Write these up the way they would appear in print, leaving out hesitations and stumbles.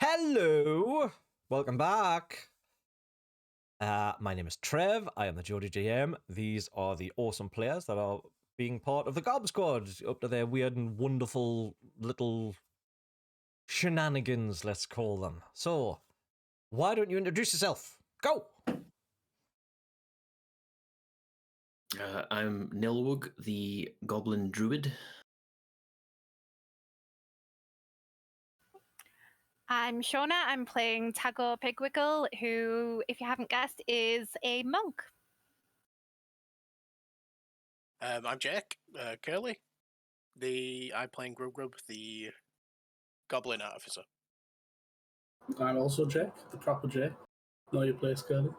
Hello, welcome back. My name is Trev. I am the Geordie GM. These are the awesome players that are being part of the Gob Squad, up to their weird and wonderful little shenanigans, let's call them. So, why don't you introduce yourself? Go! I'm Nilwug, the Goblin Druid. I'm Shauna. I'm playing Tago Pigwiggle, who, if you haven't guessed, is a monk. I'm Jack Curly. I'm playing Grub, the Goblin Artificer. I'm also Jack, the proper Jack. Know your place, Cody.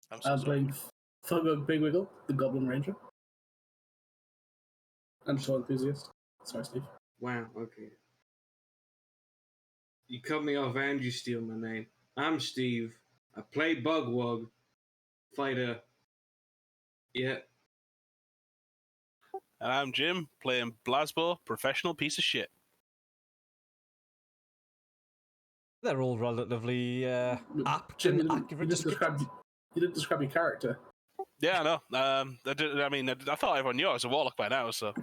I'm playing Thugger Big Wiggle, the Goblin Ranger. I'm so enthusiast. Sorry, Steve. Wow, okay. You cut me off and you steal my name. I'm Steve. I play Bugwug. Fighter. Yeah. And I'm Jim, playing Blasbo, professional piece of shit. They're all relatively apt Jim, and accurate. You didn't describe your character. Yeah, I know. I thought everyone knew I was a warlock by now, so.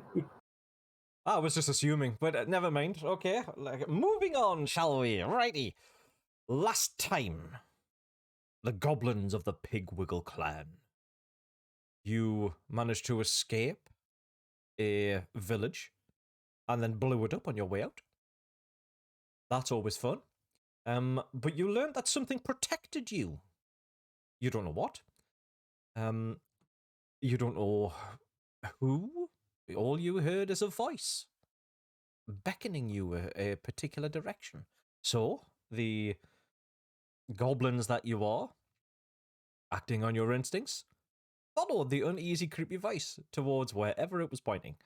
I was just assuming, but never mind. Okay, moving on, shall we? Righty. Last time, the goblins of the Pigwiggle clan. You managed to escape a village and then blew it up on your way out. That's always fun. But you learned that something protected you. You don't know what. You don't know who. All you heard is a voice beckoning you a particular direction. So, the goblins that you are, acting on your instincts, followed the uneasy, creepy voice towards wherever it was pointing.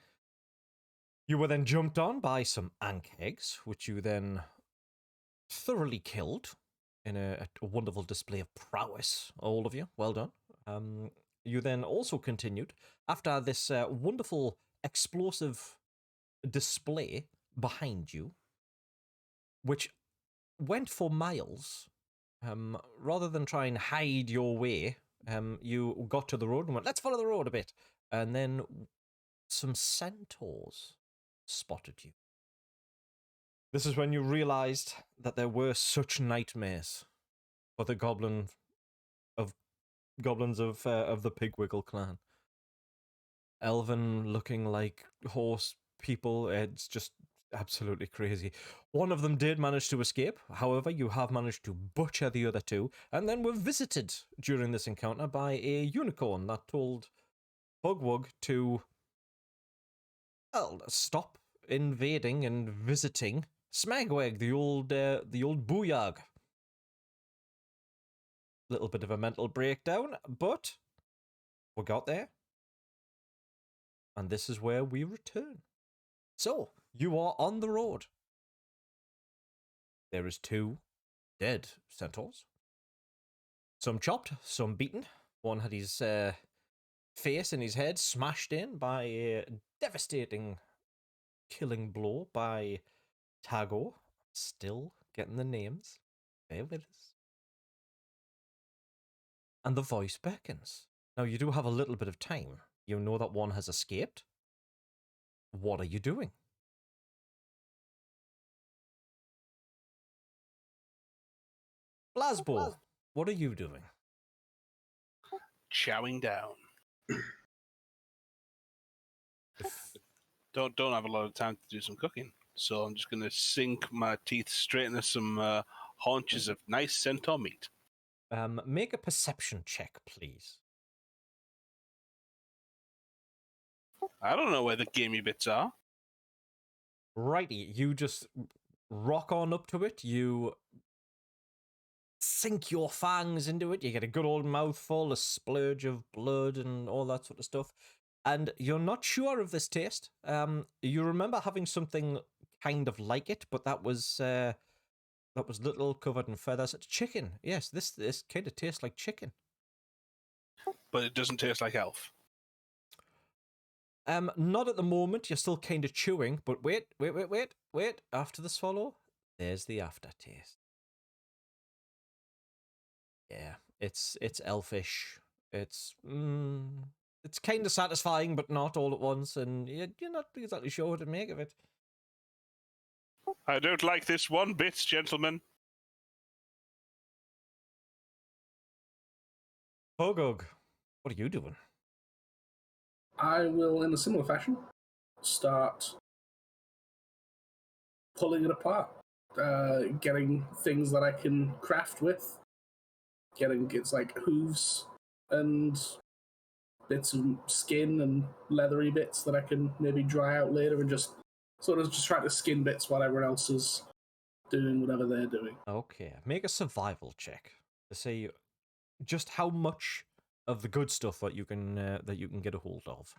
You were then jumped on by some ank eggs, which you then thoroughly killed in a wonderful display of prowess, all of you. Well done. You then also continued, after this wonderful explosive display behind you, which went for miles. Rather than try and hide your way, you got to the road and went, let's follow the road a bit. And then some centaurs spotted you. This is when you realized that there were such nightmares for the goblins of the Pigwiggle clan. Elven looking like horse people, it's just absolutely crazy. One of them did manage to escape, however, you have managed to butcher the other two, and then were visited during this encounter by a unicorn that told Bugwug to, well, stop invading and visiting Smegweg, the old booyag. Little bit of a mental breakdown, but we got there. And this is where we return. So, you are on the road. There is 2 dead centaurs. Some chopped, some beaten. One had his face and his head smashed in by a devastating killing blow by Tago. Still getting the names. Bear with us. And the voice beckons. Now, you do have a little bit of time. You know that one has escaped. What are you doing? Blasbo, what are you doing? Chowing down. Don't have a lot of time to do some cooking, so I'm just going to sink my teeth straight into some haunches of nice centaur meat. Make a perception check, please. I don't know where the gamey bits are. Righty, you just rock on up to it, you sink your fangs into it, you get a good old mouthful, a splurge of blood and all that sort of stuff, and you're not sure of this taste. You remember having something kind of like it, but that was little covered in feathers. It's chicken. Yes, this kind of tastes like chicken. But it doesn't taste like elf. Not at the moment. You're still kind of chewing, but wait. After the swallow, there's the aftertaste. Yeah, it's elfish. It's kind of satisfying, but not all at once, and you're not exactly sure what to make of it. I don't like this one bit, gentlemen. Hogog, what are you doing? I will, in a similar fashion, start pulling it apart, getting things that I can craft with, getting its like hooves and bits of skin and leathery bits that I can maybe dry out later, and just sort of just try to skin bits while everyone else is doing whatever they're doing. Okay, make a survival check to see just how much of the good stuff that you can get a hold of.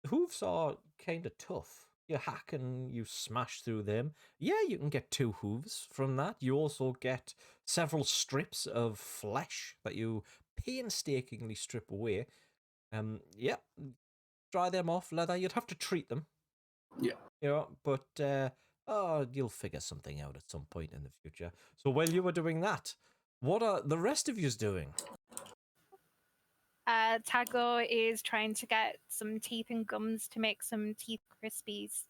The hooves are kind of tough. You hack and you smash through them. Yeah, you can get 2 hooves from that. You also get several strips of flesh that you painstakingly strip away. Yeah, dry them off, leather. You'd have to treat them. Yeah. You know, but you'll figure something out at some point in the future. So while you were doing that, what are the rest of yous doing? Tago is trying to get some teeth and gums to make some teeth crispies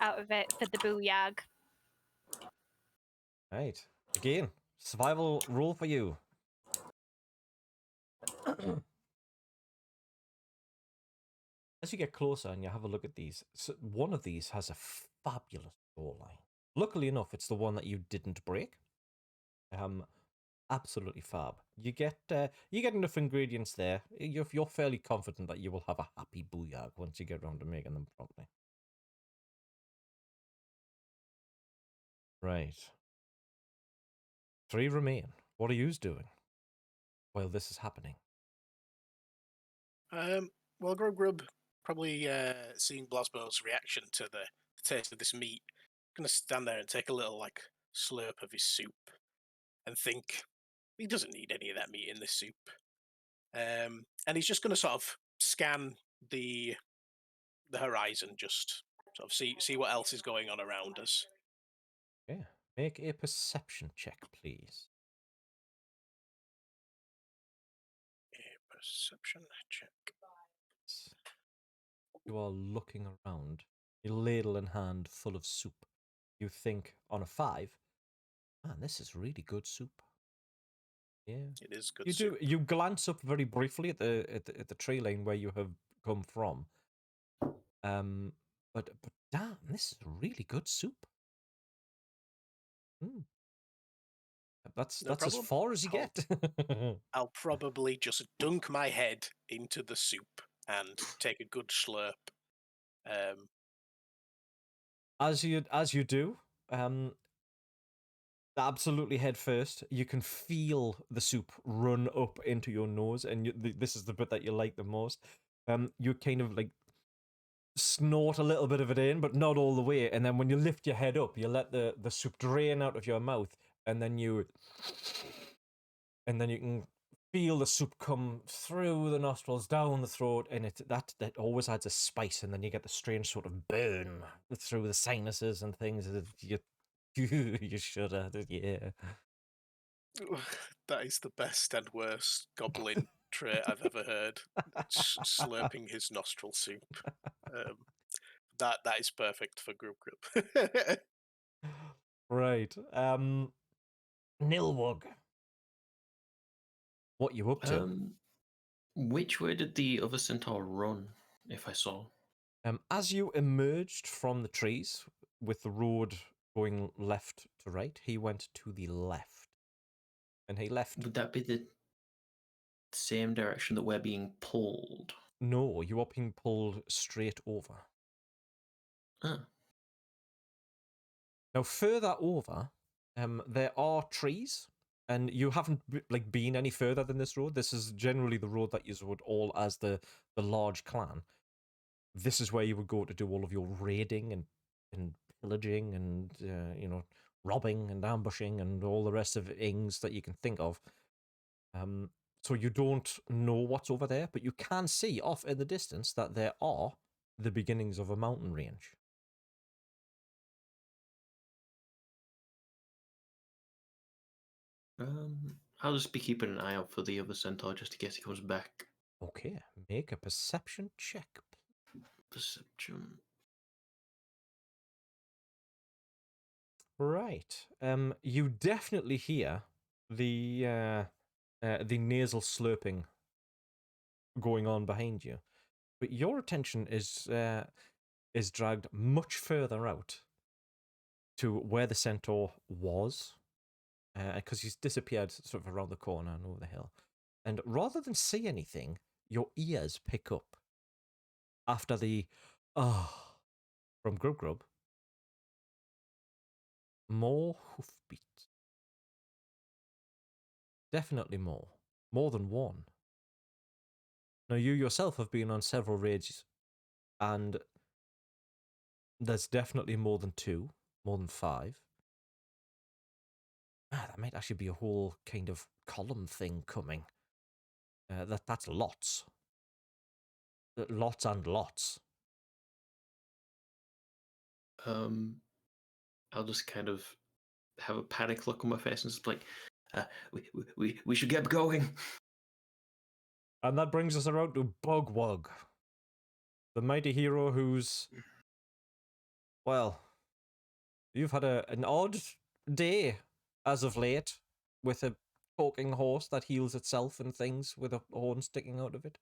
out of it for the booyag. Right. Again, survival rule for you. As you get closer and you have a look at these, so one of these has a fabulous jawline. Luckily enough, it's the one that you didn't break. Absolutely fab. You get enough ingredients there. You're fairly confident that you will have a happy booyag once you get around to making them properly. Right. 3 remain. What are yous doing while this is happening? Well, Grub probably seeing Blasbo's reaction to the taste of this meat, gonna stand there and take a little like slurp of his soup, and think he doesn't need any of that meat in this soup. And he's just gonna sort of scan the horizon, just sort of see what else is going on around us. Yeah. Make a perception check, please. A perception check. You are looking around, your ladle in hand full of soup. You think on a 5, man, this is really good soup. Yeah, it is good. You soup. do. You glance up very briefly at the tree line where you have come from. But damn, this is really good soup. That's as far as you get. I'll probably just dunk my head into the soup and take a good slurp. As you do, absolutely head first. You can feel the soup run up into your nose, and this is the bit that you like the most. You kind of like snort a little bit of it in, but not all the way. And then when you lift your head up, you let the soup drain out of your mouth, and then you can feel the soup come through the nostrils, down the throat, and that always adds a spice. And then you get the strange sort of burn through the sinuses and things. You shudder, yeah. That is the best and worst goblin trait I've ever heard. Slurping his nostril soup. That is perfect for Group. Right. Nilwug. What you up to? Which way did the other centaur run, if I saw? As you emerged from the trees, with the road going left to right, he went to the left. And he left. Would that be the same direction that we're being pulled? No, you are being pulled straight over. Ah. Now, further over, there are trees, and you haven't been any further than this road. This is generally the road that you would all as the large clan. This is where you would go to do all of your raiding and pillaging and robbing and ambushing and all the rest of things that you can think of. So you don't know what's over there, but you can see off in the distance that there are the beginnings of a mountain range. I'll just be keeping an eye out for the other centaur just in case he comes back. Okay, make a perception check. Perception. Right. You definitely hear the nasal slurping going on behind you, but your attention is dragged much further out to where the centaur was, because he's disappeared sort of around the corner and over the hill. And rather than see anything, your ears pick up after the from Grub Grub. More hoofbeats. Definitely more. More than one. Now, you yourself have been on several raids, and there's definitely more than 2, more than 5. That might actually be a whole kind of column thing coming. That's lots. Lots and lots. I'll just kind of have a panic look on my face and just like, we should get going. And that brings us around to Bugwug, the mighty hero who's, well, you've had an odd day as of late with a talking horse that heals itself and things with a horn sticking out of it.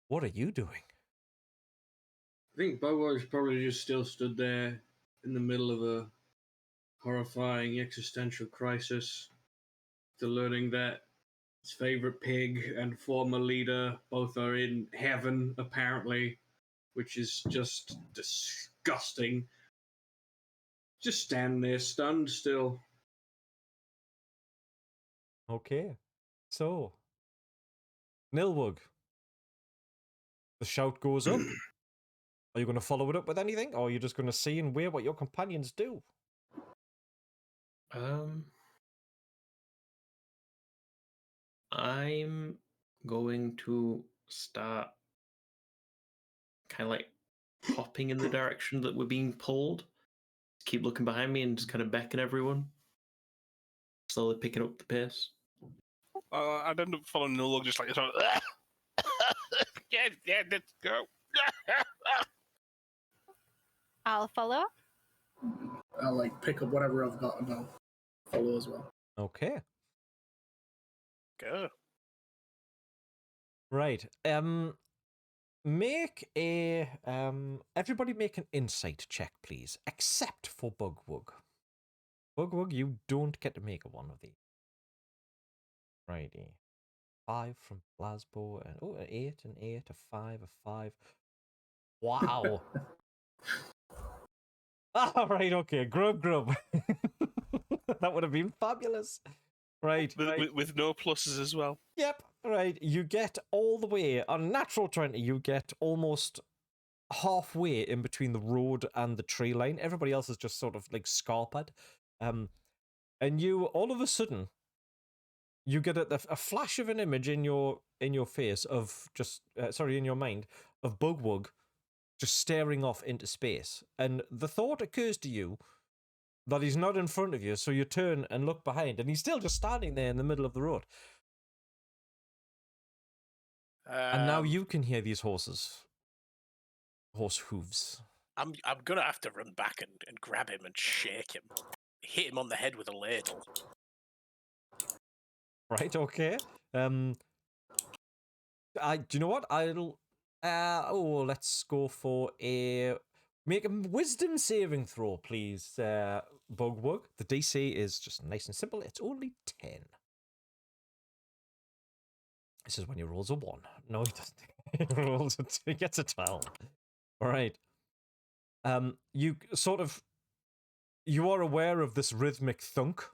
What are you doing? I think Bugwug's probably just still stood there in the middle of a horrifying existential crisis, to learning that his favorite pig and former leader both are in heaven, apparently, which is just disgusting. Just standing there, stunned still. Okay. So, Nilwug. The shout goes up. Are you going to follow it up with anything? Or are you just going to see and wear what your companions do? I'm going to start kind of like hopping in the direction that we're being pulled. Keep looking behind me and just kind of beckon everyone. Slowly picking up the pace. I'd end up following the log just like sort of, yeah, let's go. I'll follow. I'll like pick up whatever I've got and I'll follow as well. Okay. Go. Right. Make a everybody make an insight check, please, except for Bugwug. Bugwug, you don't get to make one of these. Righty. 5 from Glasgow, and an 8, an 8, a 5, a 5. Wow. All right, okay, Grub. That would have been fabulous. Right, With no pluses as well. Yep, right. You get all the way on natural 20. You get almost halfway in between the road and the tree line. Everybody else is just sort of like scarped. And you all of a sudden you get a flash of an image in your face of just in your mind of Bugwug just staring off into space, and the thought occurs to you that he's not in front of you, so you turn and look behind, and he's still just standing there in the middle of the road. And now you can hear these horse hooves. I'm gonna have to run back and grab him and shake him, hit him on the head with a ladle. Right, okay. Do you know what? Let's go for make a wisdom saving throw, please, Bugwug. The DC is just nice and simple. It's only 10. This is when he rolls a 1. No, he doesn't. He rolls a 2. He gets a 12. All right. You are aware of this rhythmic thunk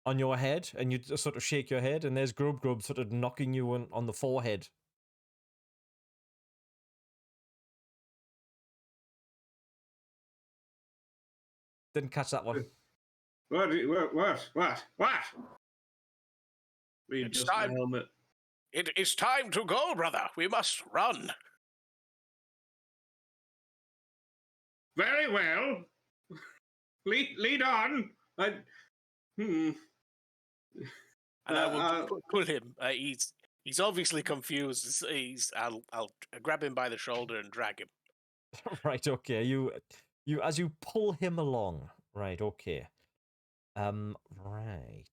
on your head, and you just sort of shake your head, and there's Grub sort of knocking you on the forehead. Didn't catch that one. What? We It's just my time. helmet. It is time to go, brother. We must run. Very well. Lead on. And I will pull him. He's obviously confused. I'll grab him by the shoulder and drag him. Right, okay. You as you pull him along. Right, okay. Right.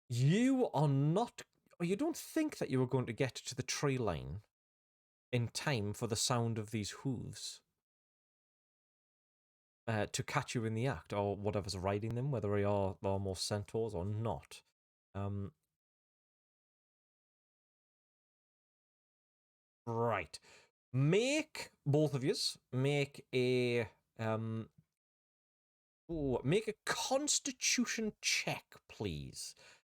You are not, or you don't think that you are going to get to the tree line in time for the sound of these hooves to catch you in the act, or whatever's riding them, whether they are more centaurs or not. Right. Make both of yous make a make a Constitution check, please.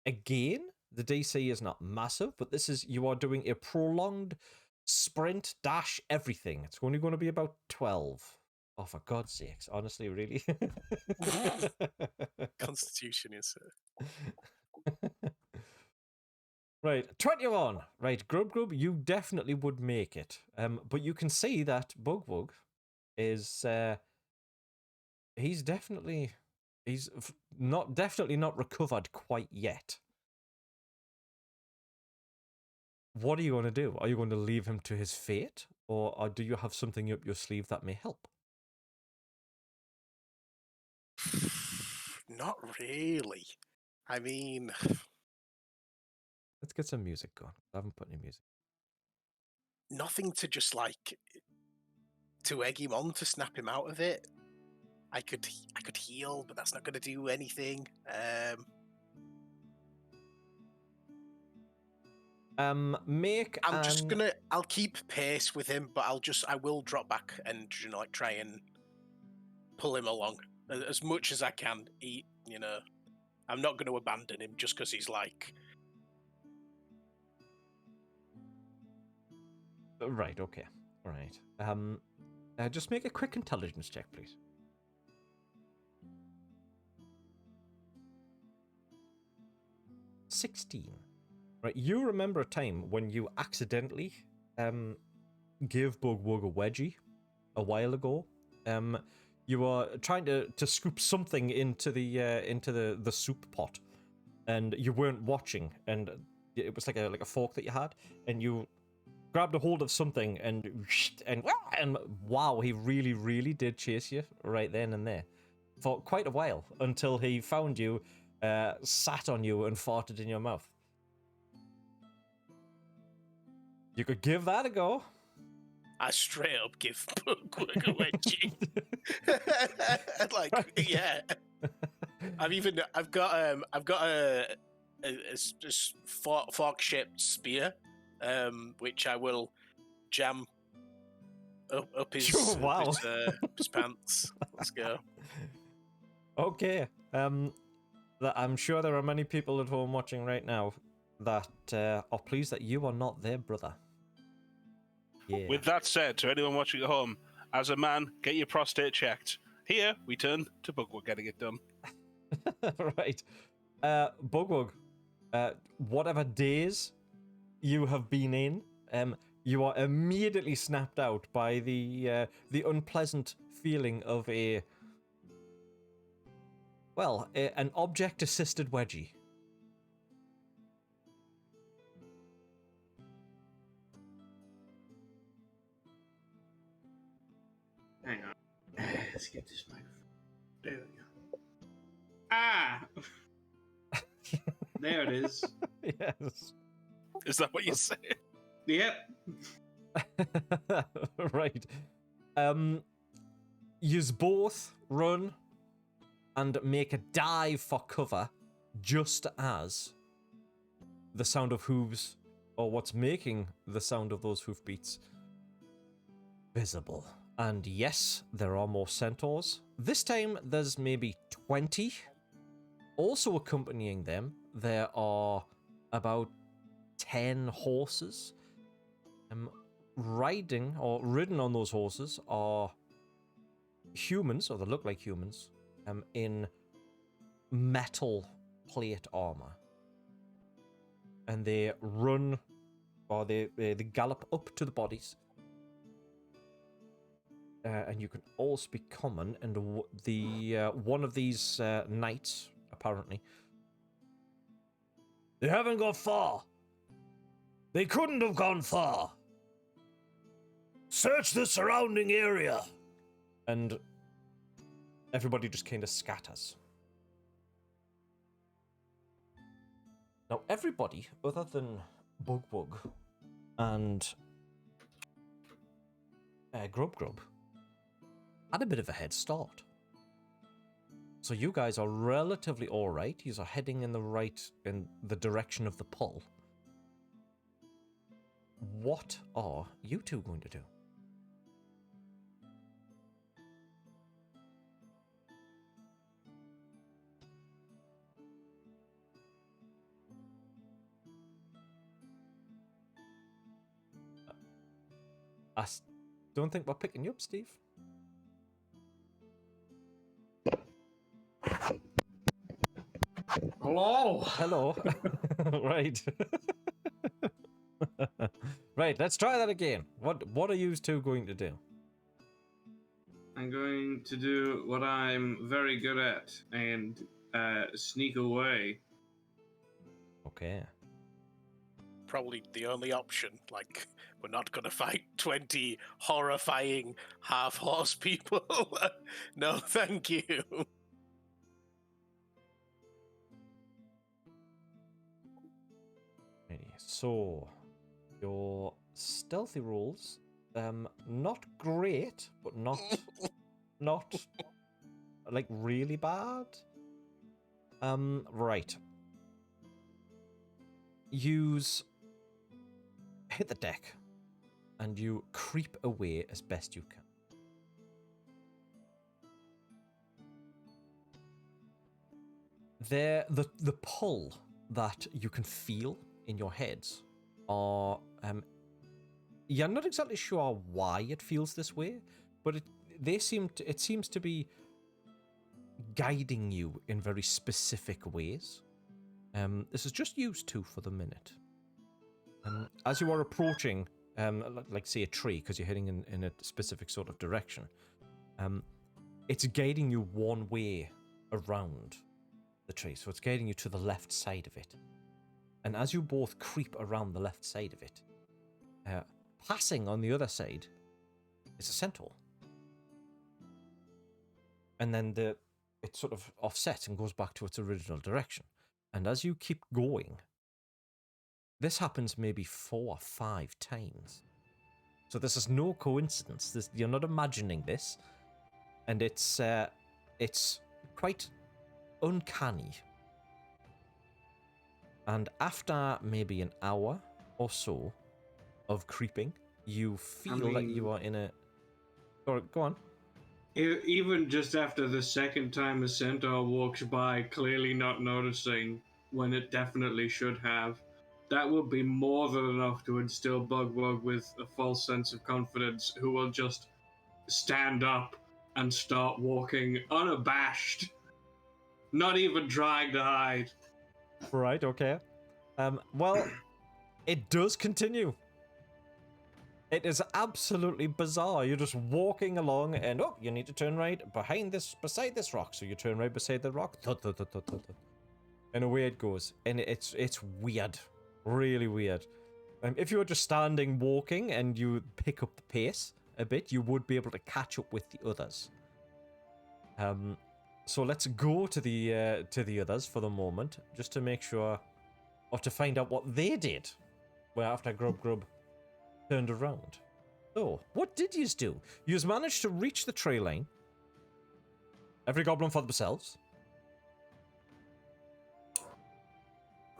Again, the DC is not massive, but you are doing a prolonged sprint dash everything. It's only going to be about 12. Oh, for God's sakes! Honestly, really. Constitution is. Right, 21. Right, Grub, you definitely would make it. But you can see that Bugwug is he's definitely not recovered quite yet. What are you going to do? Are you going to leave him to his fate, or do you have something up your sleeve that may help? Not really. I mean, Let's get some music going. I haven't put any music. nothing to just to egg him on to snap him out of it. I could heal, but that's not going to do anything. I'll keep pace with him, but I will drop back and try and pull him along as much as I can. I'm not going to abandon him just because he's Right. Okay. All right. Just make a quick intelligence check, please. 16. Right, you remember a time when you accidentally gave Bugwug a wedgie a while ago. You were trying to scoop something into the soup pot, and you weren't watching, and it was like a fork that you had, and you grabbed a hold of something, and wow, he really, really did chase you right then and there for quite a while until he found you, sat on you, and farted in your mouth. You could give that a go. I straight up give Bugwug a wedgie. Yeah. I've got a fork-shaped spear, which I will jam up his, wow. his pants. Let's go. Okay. I'm sure there are many people at home watching right now that are pleased that you are not their brother. Yeah. With that said, to anyone watching at home, as a man, get your prostate checked. Here, we turn to Bugwug getting it done. Right. Bugwug, whatever days you have been in, you are immediately snapped out by the unpleasant feeling of an object-assisted wedgie. Hang on. Let's get this microphone. There we go. Ah! There it is. Yes. Is that what you say? Yep. Right. Yous both run and make a dive for cover just as the sound of hooves, or what's making the sound of those hoofbeats, visible. And yes, there are more centaurs. This time there's maybe 20. Also accompanying them, there are about 10 horses. Ridden on those horses are humans, or they look like humans, in metal plate armor. And they run, or they gallop up to the bodies. And you can all speak common, and the one of these knights, a apparently. They haven't got far. They couldn't have gone far. Search the surrounding area. And everybody just kind of scatters. Now, everybody, other than Bug and Grub, had a bit of a head start. So you guys are relatively alright. You are heading in the direction of the pull. What are you two going to do? I don't think we're picking you up, Steve. Hello. Hello. Right. Right, let's try that again. What are you two going to do? I'm going to do what I'm very good at and sneak away. Okay. Probably the only option. Like, we're not going to fight 20 horrifying half-horse people. No, thank you. Righty, so your stealthy rolls, not great, but not like really bad. Right. Hit the deck, and you creep away as best you can. The pull that you can feel in your heads are you're not exactly sure why it feels this way, but it seems to be guiding you in very specific ways. This is just used to for the minute. As you are approaching, like say a tree, because you're heading in a specific sort of direction, it's guiding you one way around the tree, so it's guiding you to the left side of it. And as you both creep around the left side of it, passing on the other side is a centaur. And then it sort of offsets and goes back to its original direction. And as you keep going, this happens maybe 4 or 5 times. So this is no coincidence. You're not imagining this. And it's quite uncanny. And after maybe an hour or so of creeping, you feel that you are in a... Go on. Even just after the second time a centaur walks by, clearly not noticing when it definitely should have, that would be more than enough to instill Bug with a false sense of confidence, who will just stand up and start walking unabashed, not even trying to hide. Right, okay. Well, it does continue. It is absolutely bizarre. You're just walking along and, you need to turn right beside this rock. So you turn right beside the rock. Thud, thud, thud, thud, thud, thud. And away it goes. And it's weird. Really weird. If you were just standing walking and you pick up the pace a bit, you would be able to catch up with the others. So let's go to the others for the moment, just to make sure, or to find out what they did. Well, after Grub turned around. So, what did yous do? Yous managed to reach the tree line. Every goblin for themselves.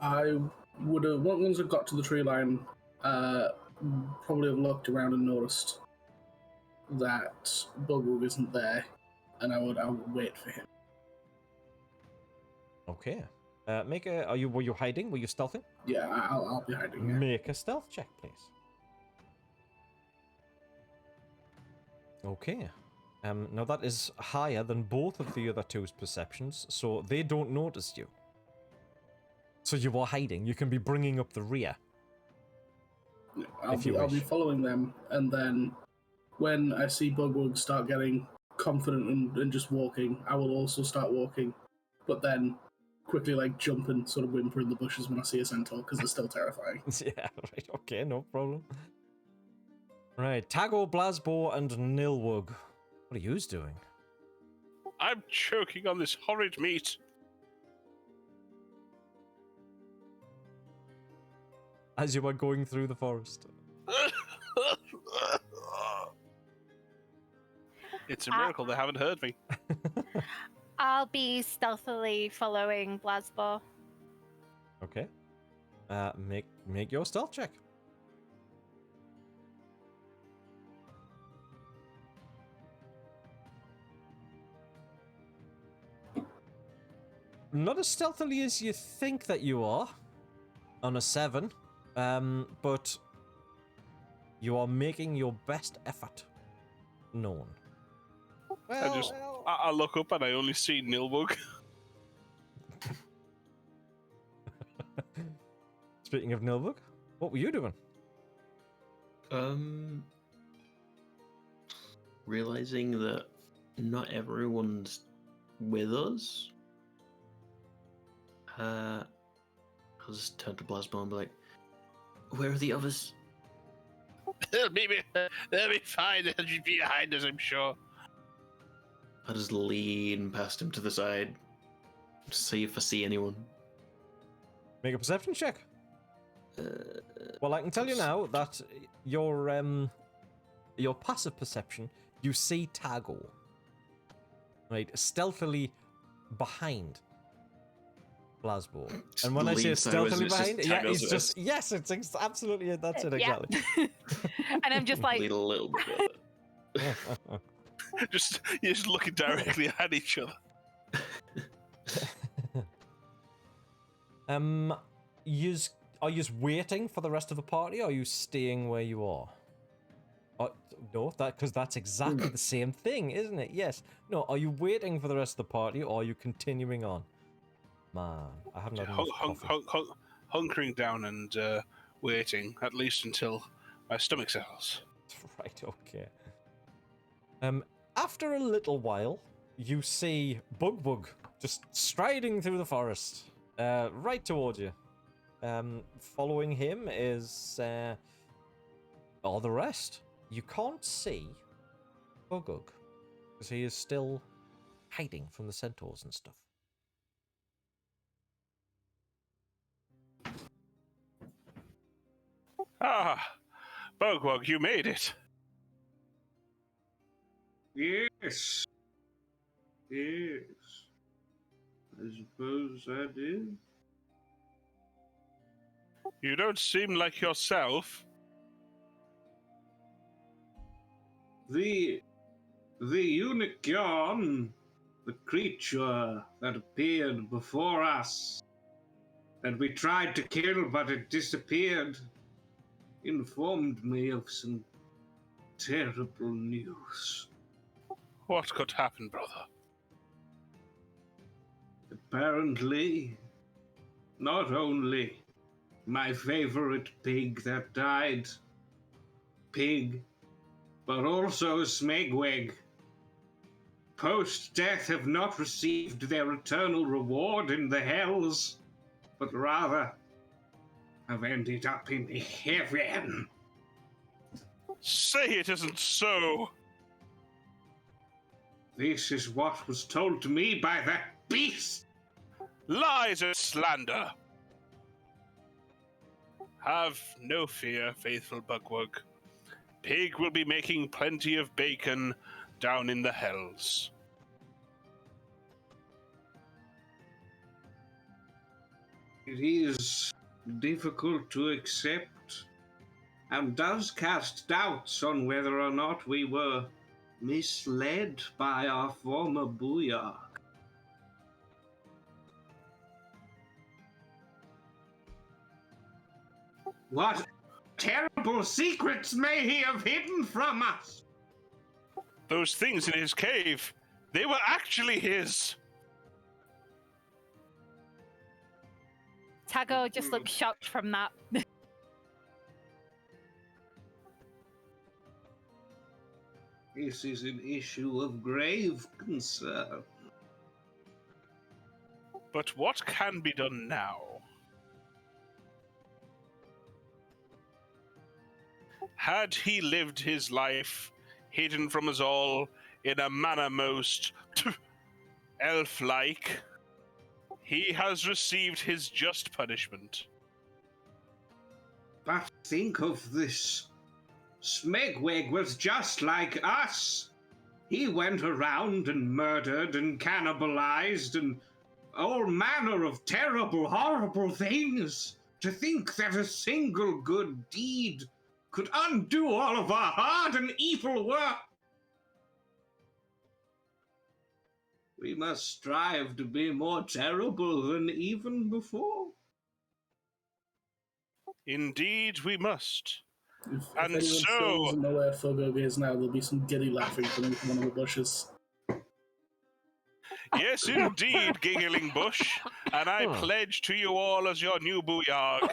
I would have, once I got to the tree line, probably have looked around and noticed that Bugwug isn't there, and I would wait for him. Okay. Were you hiding? Were you stealthing? Yeah, I'll be hiding. Yeah. Make a stealth check, please. Okay. Now that is higher than both of the other two's perceptions, so they don't notice you. So you are hiding. You can be bringing up the rear. I'll be following them, and then when I see Bugwug start getting confident and just walking, I will also start walking. But then quickly like jump and sort of whimper in the bushes when I see a centaur because they're still terrifying. Yeah, right, okay, no problem. Right, Tago, Blasbo, and Nilwug. What are yous doing? I'm choking on this horrid meat. As you are going through the forest. It's a miracle they haven't heard me. I'll be stealthily following Blasbo. Okay. Make your stealth check. Not as stealthily as you think that you are, on a 7, but you are making your best effort known. I look up and I only see Nilwug. Speaking of Nilbuk, what were you doing? Realizing that not everyone's with us. I'll just turn to Blasbo and be like, "Where are the others?" They'll be fine. They'll be behind us, I'm sure. I just lean past him to the side to see if I see anyone. Make a perception check. Well, I can tell you now that your passive perception, you see Tago, right, stealthily behind Blasbo. And when I say stealthily behind, yeah, he's just yes, it's absolutely that's it exactly. And I'm just like Lean a little bit. You're just looking directly at each other. Are you waiting for the rest of the party, or are you staying where you are? No, because that's exactly the same thing, isn't it? Yes. No, are you waiting for the rest of the party, or are you continuing on? Man, I haven't had enough coffee. Hunkering down and waiting, at least until my stomach settles. Right, okay. After a little while, you see Bug just striding through the forest, right towards you. Following him is all the rest. You can't see Bug because he is still hiding from the centaurs and stuff. Ah, Bugwug, you made it. Yes. Yes. I suppose I did. You don't seem like yourself. The unicorn, the creature that appeared before us, that we tried to kill but it disappeared, informed me of some terrible news. What could happen, brother? Apparently, not only my favorite pig that died, but also Smegweg, post-death have not received their eternal reward in the hells, but rather have ended up in heaven. Say it isn't so. This is what was told to me by that beast. Lies and slander. Have no fear, faithful Bugwug. Pig will be making plenty of bacon down in the hells. It is difficult to accept and does cast doubts on whether or not we were misled by our former booyah. What terrible secrets may he have hidden from us? Those things in his cave, they were actually his. Tago just looks shocked from that. This is an issue of grave concern. But what can be done now? Had he lived his life hidden from us all in a manner most elf-like, he has received his just punishment. But think of this. Smegweg was just like us. He went around and murdered and cannibalized and all manner of terrible, horrible things. To think that a single good deed could undo all of our hard and evil work. We must strive to be more terrible than even before. Indeed, we must. If And anyone so- still doesn't know where Fogog is now, there'll be some giddy laughing coming from one of the bushes. Yes, indeed, Giggling Bush. And I Huh. pledge to you all as your new booyarg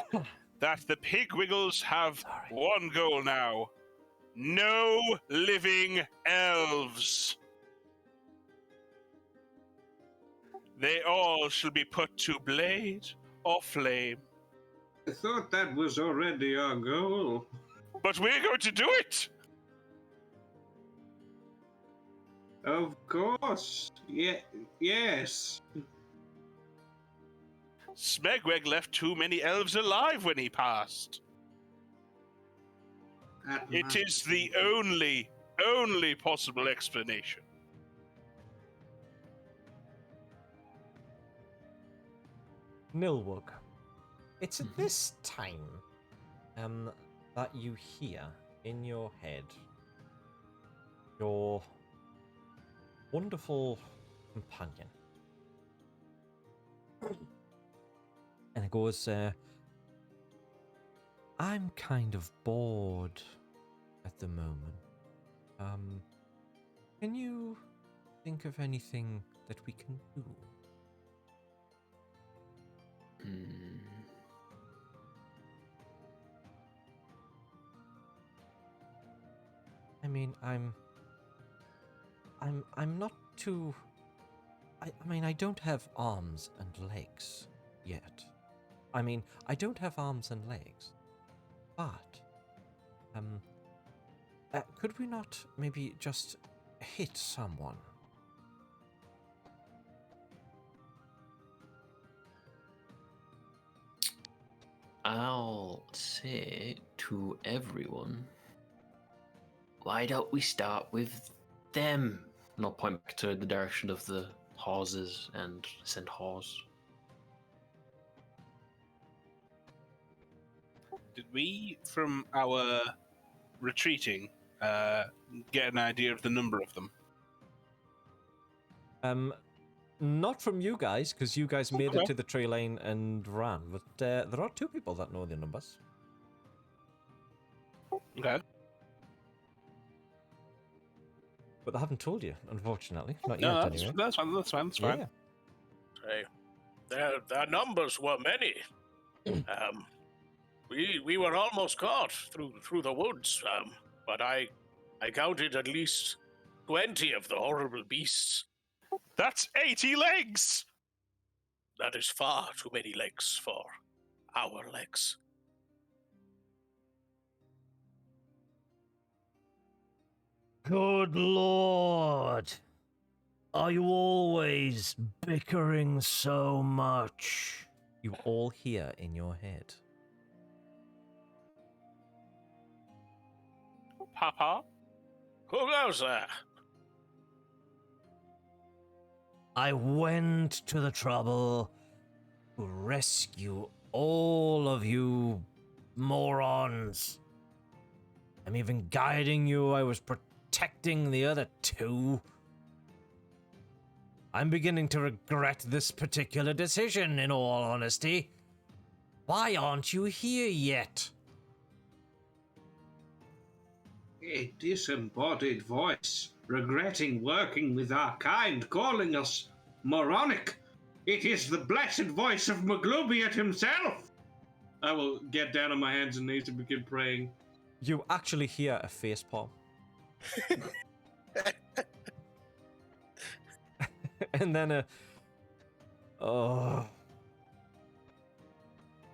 that the Pigwiggles have one goal now. No living elves. They all shall be put to blade or flame. I thought that was already our goal. But we're going to do it! Of course. Yes. Smegweg left too many elves alive when he passed. That It must is be- the only possible explanation. Nilwug. It's at this time that you hear in your head your wonderful companion. And it goes, I'm kind of bored at the moment. Can you think of anything that we can do? I mean, I'm not too. I mean, I don't have arms and legs yet. I mean, I don't have arms and legs, but could we not maybe just hit someone? I'll say to everyone, why don't we start with them? And I'll point back to the direction of the houses and Centaurs. Did we, from our retreating, get an idea of the number of them? Not from you guys, because you guys made Okay. it to the tree line and ran. But there are two people that know the numbers. Okay. But they haven't told you, unfortunately. Not No, yet, that's, anyway. that's fine. That's fine. That's fine. Yeah. Hey, their numbers were many. We were almost caught through the woods, but I counted at least 20 of the horrible beasts. That's 80 legs. That is far too many legs for our legs. Good lord. Are you always bickering so much? You all hear in your head. Papa. Who goes there? I went to the trouble to rescue all of you morons. I'm even guiding you. I was protecting the other two. I'm beginning to regret this particular decision, in all honesty. Why aren't you here yet? A disembodied voice, regretting working with our kind, calling us moronic. It is the blessed voice of Maglubiat himself. I will get down on my hands and knees and begin praying. You actually hear a facepalm. And then Oh.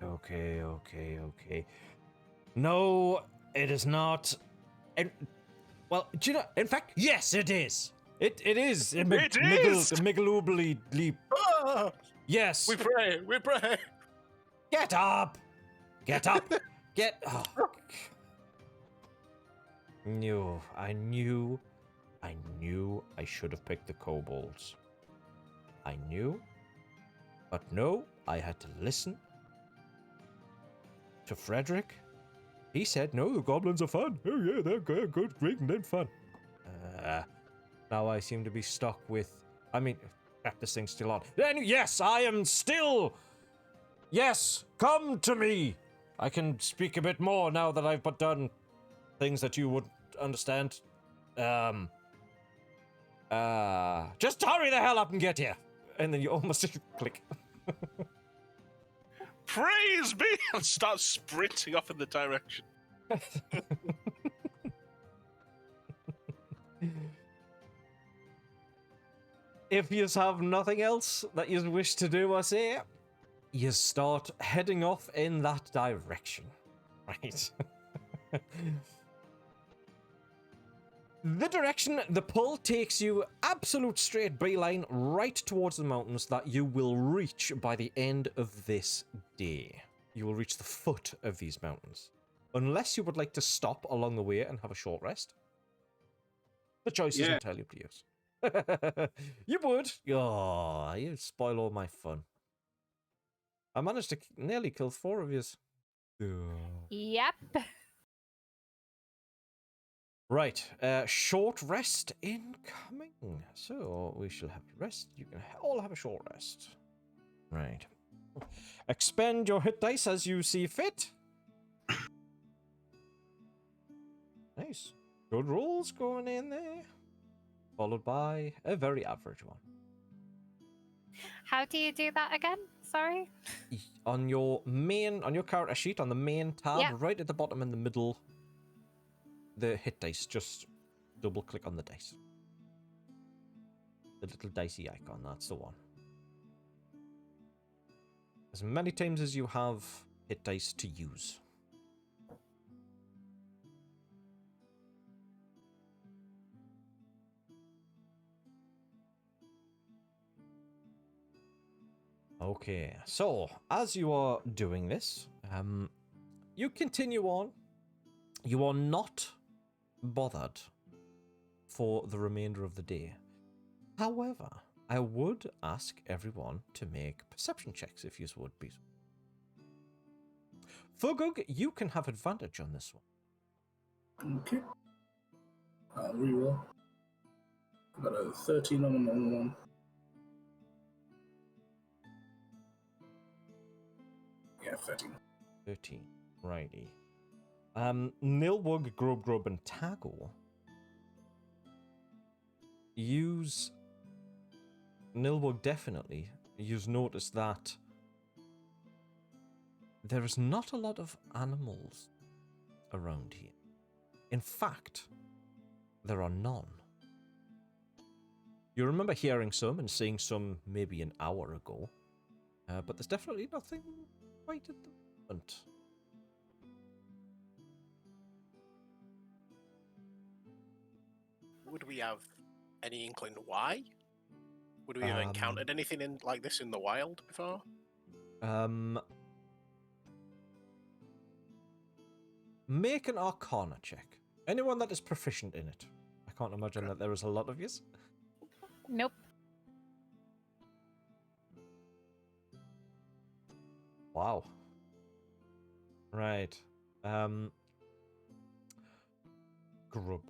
Okay. No, it is not. Well, do you know? In fact, yes, it is. It is. It is! Migalubly leap. Ah, Yes. we pray. We pray. Get up. Get up. Get. Oh. I knew I should have picked the kobolds. I knew. But no, I had to listen to Frederick. He said, no, the goblins are fun. Oh yeah, they're good, great, and then fun. Now I seem to be stuck with... I mean, crap, this thing's still on. Then, yes, I am still... Yes, come to me. I can speak a bit more now that I've done things that you would understand. Just hurry the hell up and get here. And then you almost click. Praise be! And start sprinting off in the direction. If you have nothing else that you wish to do, I say, you start heading off in that direction. Right. The direction the pull takes you absolute straight beeline right towards the mountains that you will reach by the end of this day. You will reach the foot of these mountains. Unless you would like to stop along the way and have a short rest. The choice is entirely up to you. You would? Oh, you spoil all my fun. I managed to nearly kill 4 of yous. Yep. Right, short rest incoming. So we shall have a rest. You can all have a short rest. Right. Expend your hit dice as you see fit. Nice. Good rolls going in there. Followed by a very average one. How do you do that again? Sorry. On your character sheet, on the main tab, Yep. right at the bottom in the middle, the hit dice, just double click on the dice. The little dicey icon, that's the one. As many times as you have hit dice to use. Okay, so as you are doing this, you continue on. You are not bothered for the remainder of the day. However, I would ask everyone to make perception checks if you would be. Fugug, you can have advantage on this one. Okay. I'll reroll. Got a 13 on a normal one. Yeah, 13. 13. Righty. Nilwug, Grub, and Tago. Use... Nilwug definitely. You've noticed that there is not a lot of animals around here. In fact, there are none. You remember hearing some and seeing some maybe an hour ago, but there's definitely nothing quite at the moment. Would we have any inkling why? Would we have encountered anything like this in the wild before? Make an Arcana check. Anyone that is proficient in it. I can't imagine that there is a lot of yous. Nope. Wow. Right. Grub.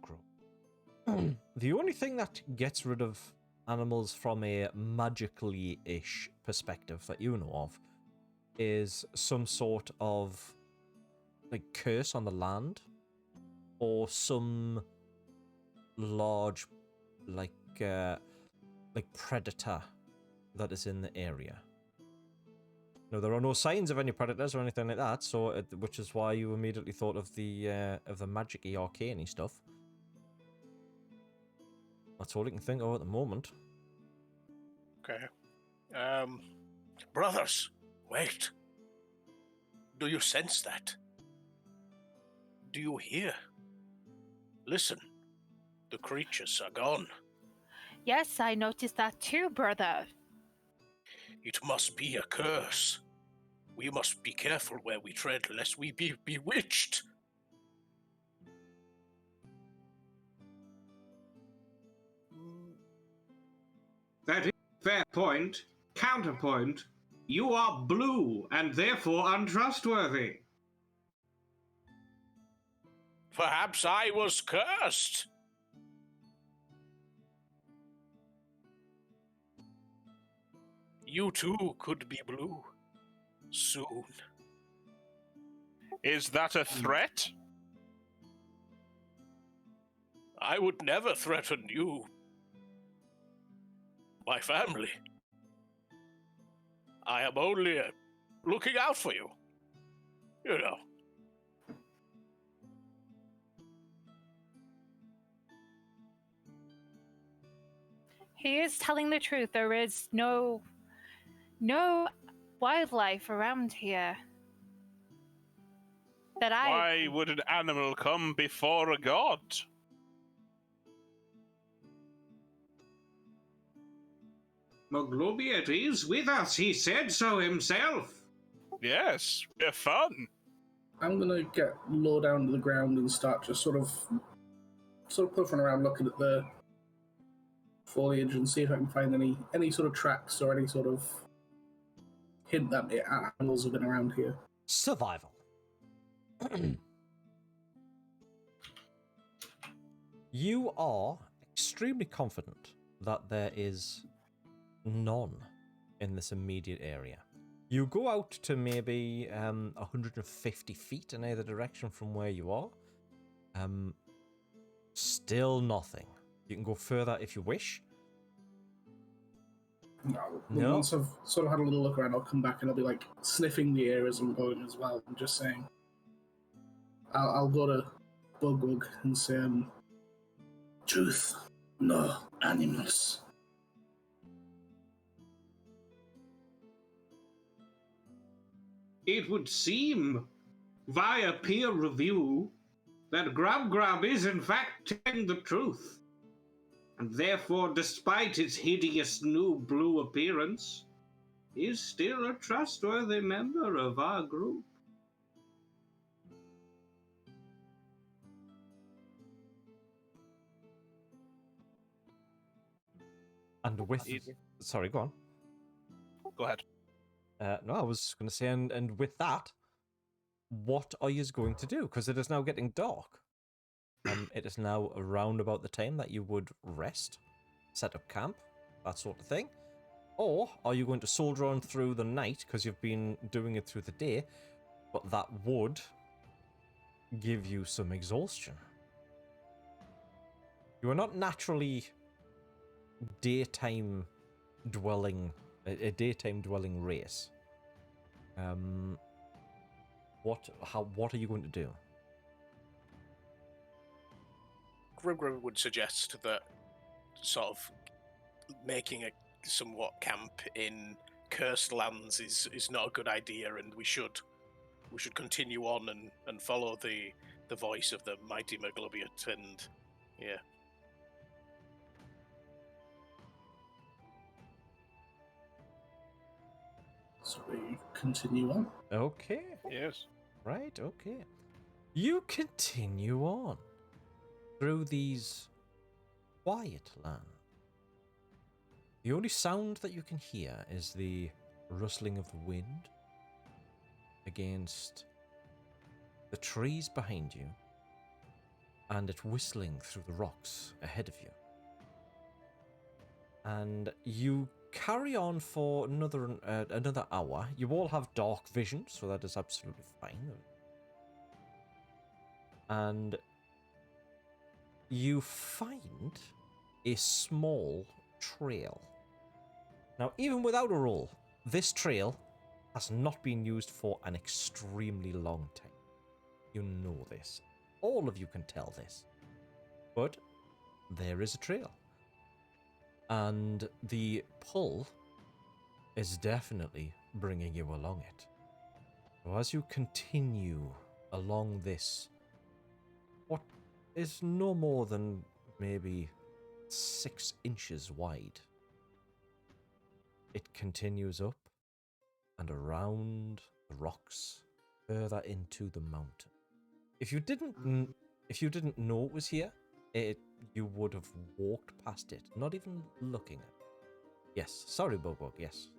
The only thing that gets rid of animals from a magically-ish perspective that you know of is some sort of like curse on the land or some large like predator that is in the area. No, there are no signs of any predators or anything like that, so which is why you immediately thought of the magic-y, arcane-y stuff. That's all I can think of at the moment. Okay. Brothers, wait. Do you sense that? Do you hear? Listen, the creatures are gone. Yes, I noticed that too, brother. It must be a curse. We must be careful where we tread, lest we be bewitched. That is a fair point. Counterpoint, you are blue and therefore untrustworthy. Perhaps I was cursed. You too could be blue. Soon. Is that a threat? I would never threaten you. My family. I am only looking out for you. You know. He is telling the truth. There is no wildlife around here. Why would an animal come before a god? Maglobiet is with us, he said so himself. Yes, we're fun. I'm gonna get low down to the ground and start just sort of puffing around, looking at the foliage and see if I can find any sort of tracks or any sort of hint that animals have been around here. Survival. You are extremely confident that there is none in this immediate area. You go out to maybe 150 feet in either direction from where you are. Still nothing. You can go further if you wish. No. Once I've sort of had a little look around, I'll come back and I'll be like sniffing the air as I'm going as well, and just saying, I'll go to Bug and say, truth, no animals. It would seem, via peer review, that Grub is in fact telling the truth. And therefore, despite its hideous new blue appearance, is still a trustworthy member of our group. And with... Sorry, go on. Go ahead. No, I was going to say, and with that, what are you going to do? Because it is now getting dark. It is now around about the time that you would rest, set up camp, that sort of thing. Or are you going to soldier on through the night because you've been doing it through the day, but that would give you some exhaustion. You are not naturally daytime dwelling, a daytime dwelling race. What are you going to do? Grub would suggest that sort of making a somewhat camp in cursed lands is not a good idea, and we should continue on and follow the voice of the mighty Maglobiet, and yeah. So we continue on. Okay. Yes. Right, okay. You continue on through these quiet lands. The only sound that you can hear is the rustling of the wind against the trees behind you, and it whistling through the rocks ahead of you. And you carry on for another hour. You all have dark vision, so that is absolutely fine. And you find a small trail. Now, even without a roll, this trail has not been used for an extremely long time. You know this. All of you can tell this. But there is a trail. And the pull is definitely bringing you along it. So as you continue along this, what is no more than maybe 6 inches wide, it continues up and around the rocks, further into the mountain. If you didn't know it was here, you would have walked past it, not even looking at it. Yes, sorry, Bobog, yes.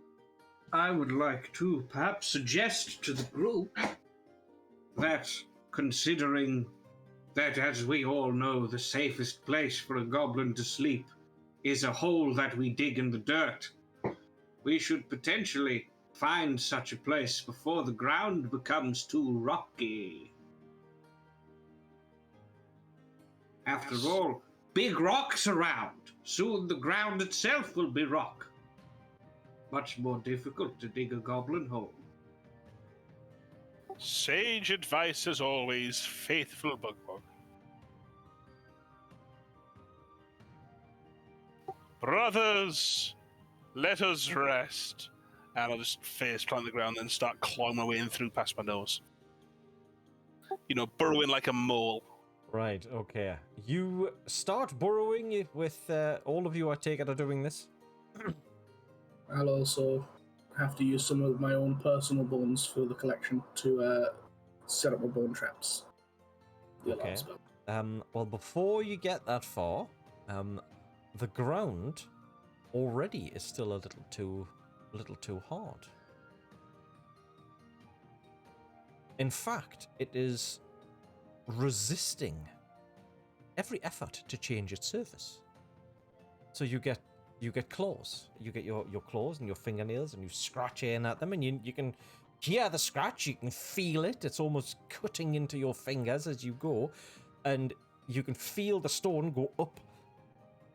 I would like to perhaps suggest to the group that, considering that, as we all know, the safest place for a goblin to sleep is a hole that we dig in the dirt, we should potentially find such a place before the ground becomes too rocky. After all, big rocks around. Soon the ground itself will be rock. Much more difficult to dig a goblin hole. Sage advice as always, faithful Bugbog. Brothers, let us rest. And I'll just face plant the ground and start clawing my way in through past my nose. You know, burrowing like a mole. Right, okay. You start burrowing with all of you, I take it, are doing this? I'll also have to use some of my own personal bones for the collection to set up my bone traps. The alarm Okay. spell. Well, before you get that far, the ground already is still a little too hard. In fact, it is resisting every effort to change its surface. So you get claws. You get your claws and your fingernails, and you scratch in at them, and you can hear the scratch. You can feel it. It's almost cutting into your fingers as you go, and you can feel the stone go up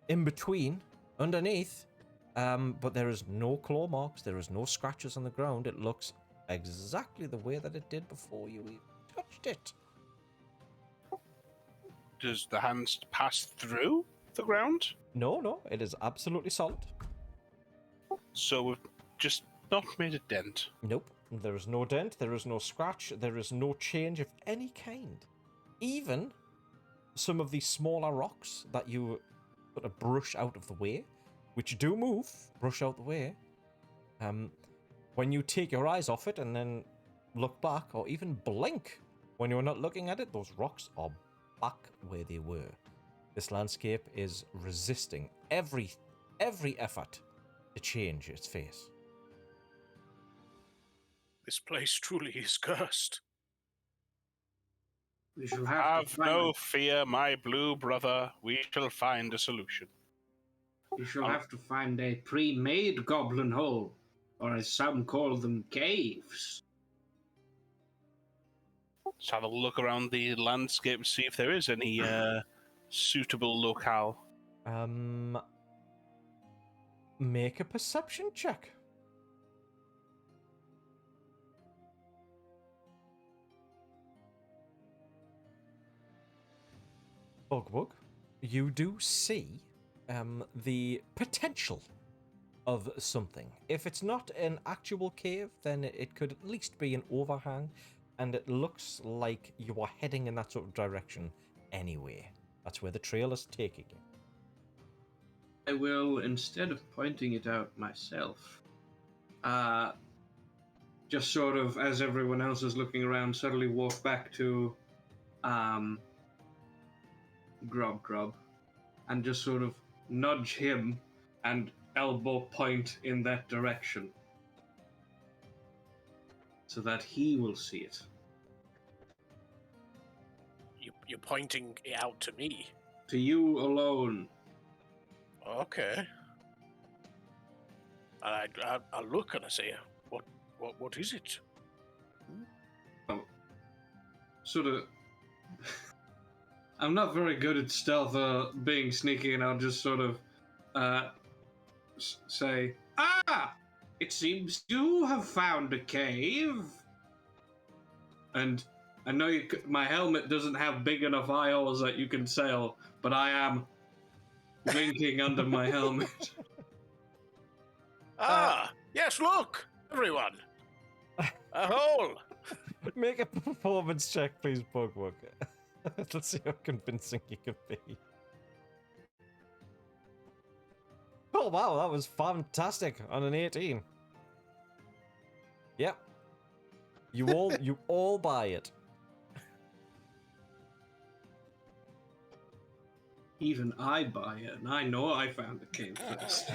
in between, underneath. But there is no claw marks. There is no scratches on the ground. It looks exactly the way that it did before you even touched it. Does the hands pass through the ground? No, it is absolutely solid. So we've just not made a dent. Nope. There is no dent, there is no scratch, there is no change of any kind. Even some of these smaller rocks that you sort of brush out of the way, which do move, brush out the way, when you take your eyes off it and then look back, or even blink when you're not looking at it, those rocks are back where they were. This landscape is resisting every effort to change its face. This place truly is cursed. We shall have Have to find no fear, my blue brother. We shall find a solution. You shall have to find a pre-made goblin hole, or as some call them, caves. Let's have a look around the landscape and see if there is any suitable locale. Make a perception check. Bugbug, you do see the potential of something. If it's not an actual cave, then it could at least be an overhang, and it looks like you are heading in that sort of direction anyway. That's where the trail is taking you. I will, instead of pointing it out myself, just sort of, as everyone else is looking around, suddenly walk back to Gob, and just sort of nudge him and elbow point in that direction so that he will see it. You're pointing it out to me. To you alone. Okay. I look and I say, what is it? Sort of. I'm not very good at stealth or being sneaky, and I'll just sort of say, it seems you have found a cave. And I know my helmet doesn't have big enough eye holes that you can sail, but I am blinking under my helmet. Yes, Yes, look, everyone. A hole. Make a performance check, please, Bugwug. Let's see how convincing you can be. Oh wow, that was fantastic on an 18. Yep. You all buy it. Even I buy it, and I know I found the cave first.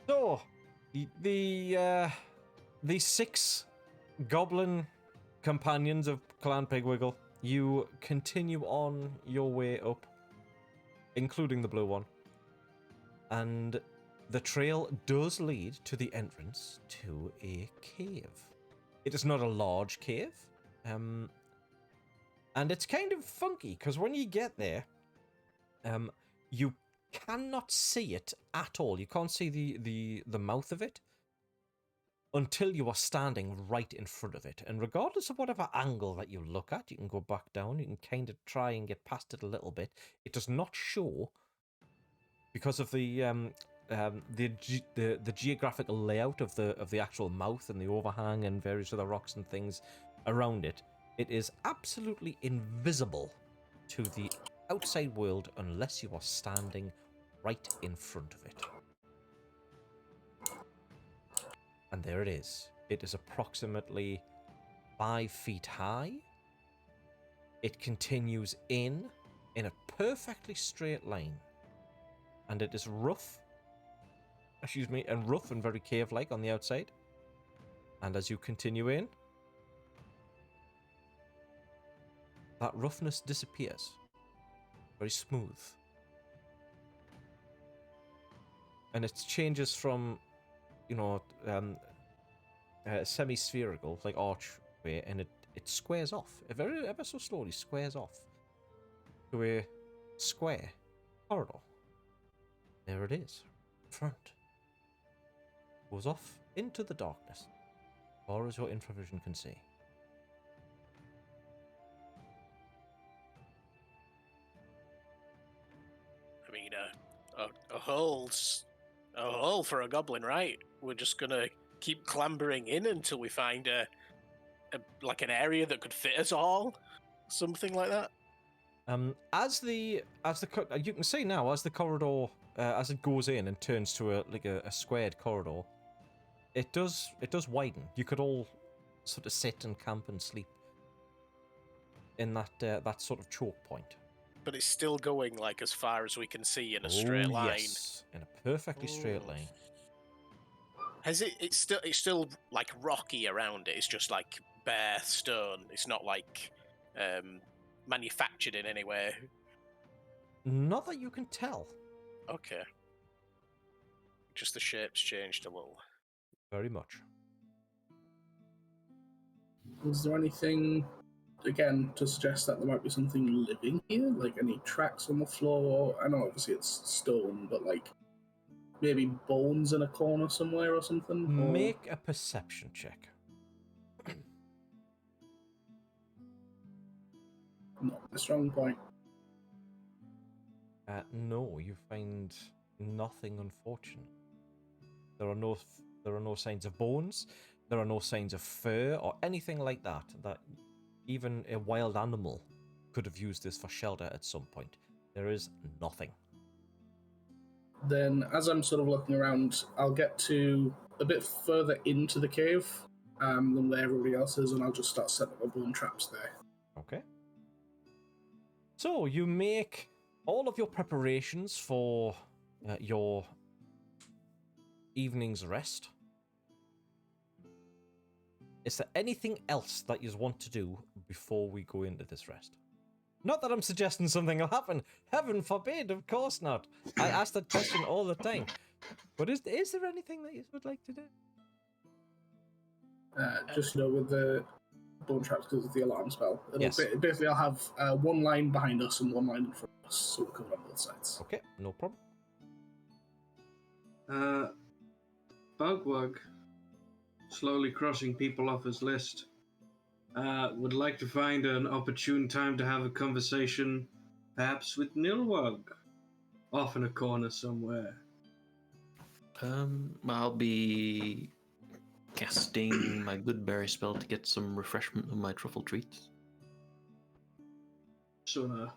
So, the 6 goblin companions of Clan Pigwiggle, you continue on your way up, including the blue one, and the trail does lead to the entrance to a cave. It is not a large cave, and it's kind of funky because when you get there, you cannot see it at all. You can't see the mouth of it until you are standing right in front of it. And regardless of whatever angle that you look at, you can go back down, you can kind of try and get past it a little bit. It does not show because of the geographical layout of the actual mouth and the overhang and various other rocks and things around it. It is absolutely invisible to the outside world unless you are standing right in front of it. And there it is. It is approximately 5 feet high. It continues in a perfectly straight line. And it is rough. And rough and very cave-like on the outside. And as you continue in, that roughness disappears. Very smooth. And it changes from, semi-spherical, like archway, and it squares off. It ever so slowly squares off to a square corridor. There it is. Front. Goes off into the darkness, as far as your infravision can see. I mean, a hole for a goblin, right? We're just gonna keep clambering in until we find like an area that could fit us all, something like that. You can see now as the corridor as it goes in and turns to a squared corridor, it does widen. You could all sort of sit and camp and sleep in that sort of choke point. But it's still going like as far as we can see in a straight line. Yes, in a perfectly straight line. Has it's still like rocky around it. It's just like bare stone. It's not like manufactured in any way. Not that you can tell. Okay. Just the shape's changed a little. Very much. Is there anything, again, to suggest that there might be something living here? Like any tracks on the floor? I know obviously it's stone, but like maybe bones in a corner somewhere or something? Or... Make a perception check. Not a strong point. No, you find nothing unfortunate. There are no signs of bones. There are no signs of fur or anything like that. That even a wild animal could have used this for shelter at some point. There is nothing. Then, as I'm sort of looking around, I'll get to a bit further into the cave than where everybody else is, and I'll just start setting up my bone traps there. Okay. So you make all of your preparations for your evening's rest. Is there anything else that you want to do before we go into this rest? Not that I'm suggesting something will happen. Heaven forbid, of course not. I ask that question all the time. But is there anything that you would like to do? Just with the bone traps because of the alarm spell. Yes. Basically, I'll have one line behind us and one line in front of us, so we're covered on both sides. Okay, no problem. Bugwug, slowly crossing people off his list, would like to find an opportune time to have a conversation, perhaps with Nilwug, off in a corner somewhere. I'll be casting my good berry spell to get some refreshment of my truffle treats. Sort of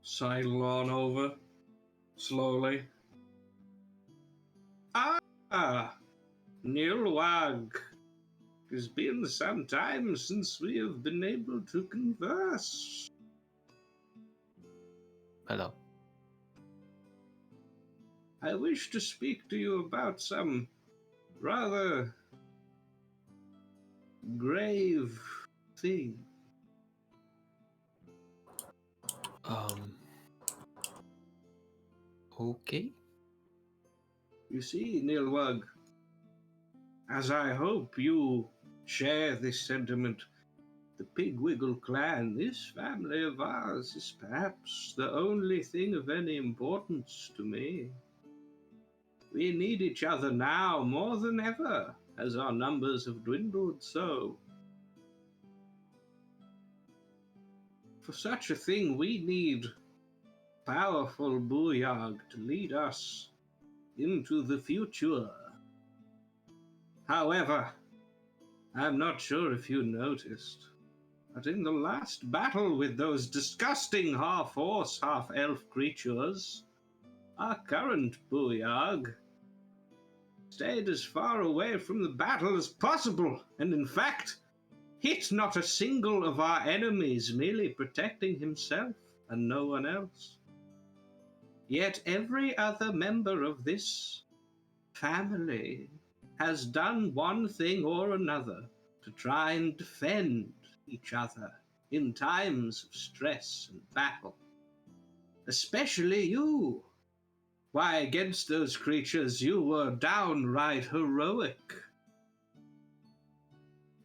sidle on over slowly. Ah, Nilwag. It's been some time since we have been able to converse. Hello. I wish to speak to you about some rather grave thing. Okay. You see, Nilwag, as I hope you share this sentiment, the Pigwiggle clan, this family of ours, is perhaps the only thing of any importance to me. We need each other now more than ever, as our numbers have dwindled so. For such a thing, we need powerful Booyag to lead us into the future. However, I'm not sure if you noticed, but in the last battle with those disgusting half-horse, half-elf creatures, our current Booyag stayed as far away from the battle as possible, and in fact, hit not a single of our enemies, merely protecting himself and no one else. Yet every other member of this family has done one thing or another to try and defend each other in times of stress and battle. Especially you. Why, against those creatures you were downright heroic.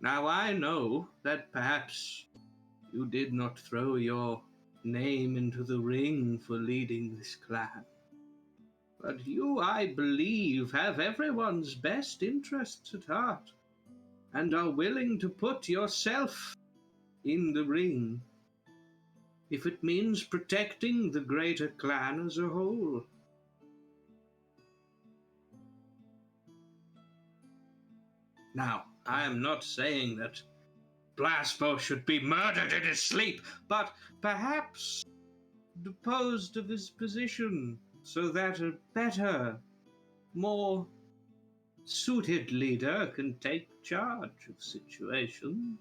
Now I know that perhaps you did not throw your name into the ring for leading this clan. But you, I believe, have everyone's best interests at heart, and are willing to put yourself in the ring, if it means protecting the greater clan as a whole. Now, I am not saying that Blaspo should be murdered in his sleep, but perhaps deposed of his position, so that a better, more suited leader can take charge of situations.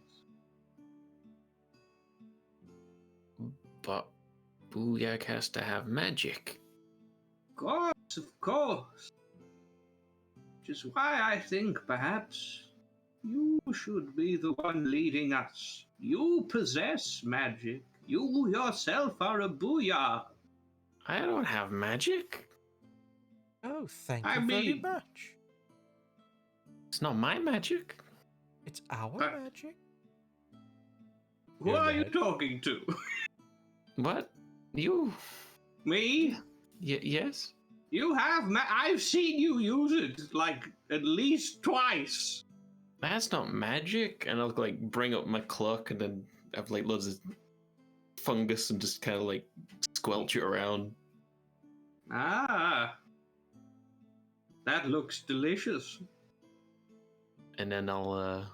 But Booyag has to have magic. Of course. Which is why I think perhaps you should be the one leading us. You possess magic. You yourself are a Booyah. I don't have magic. Oh, thank I you very mean- much. It's not my magic. It's our Uh, magic. Who You're are you dead. talking to? What? You? Me? Yes? You have I've seen you use it, like, at least twice. That's not magic. And I'll like bring up my cloak and then have like loads of fungus and just kind of like squelch it around. Ah. That looks delicious. And then I'll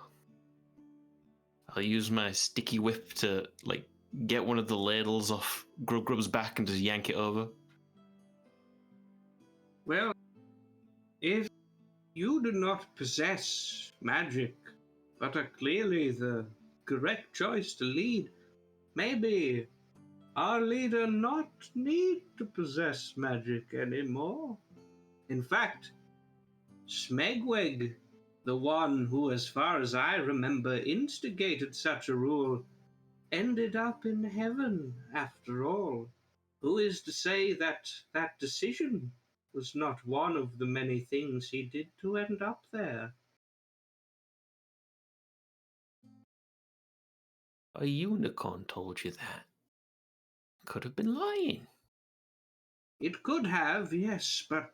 use my sticky whip to like get one of the ladles off Grub's back and just yank it over. Well, if you do not possess magic, but are clearly the correct choice to lead, maybe our leader not need to possess magic anymore. In fact, Smegweg, the one who, as far as I remember, instigated such a rule, ended up in heaven after all. Who is to say that that decision was not one of the many things he did to end up there? A unicorn told you that. Could have been lying. It could have, yes, but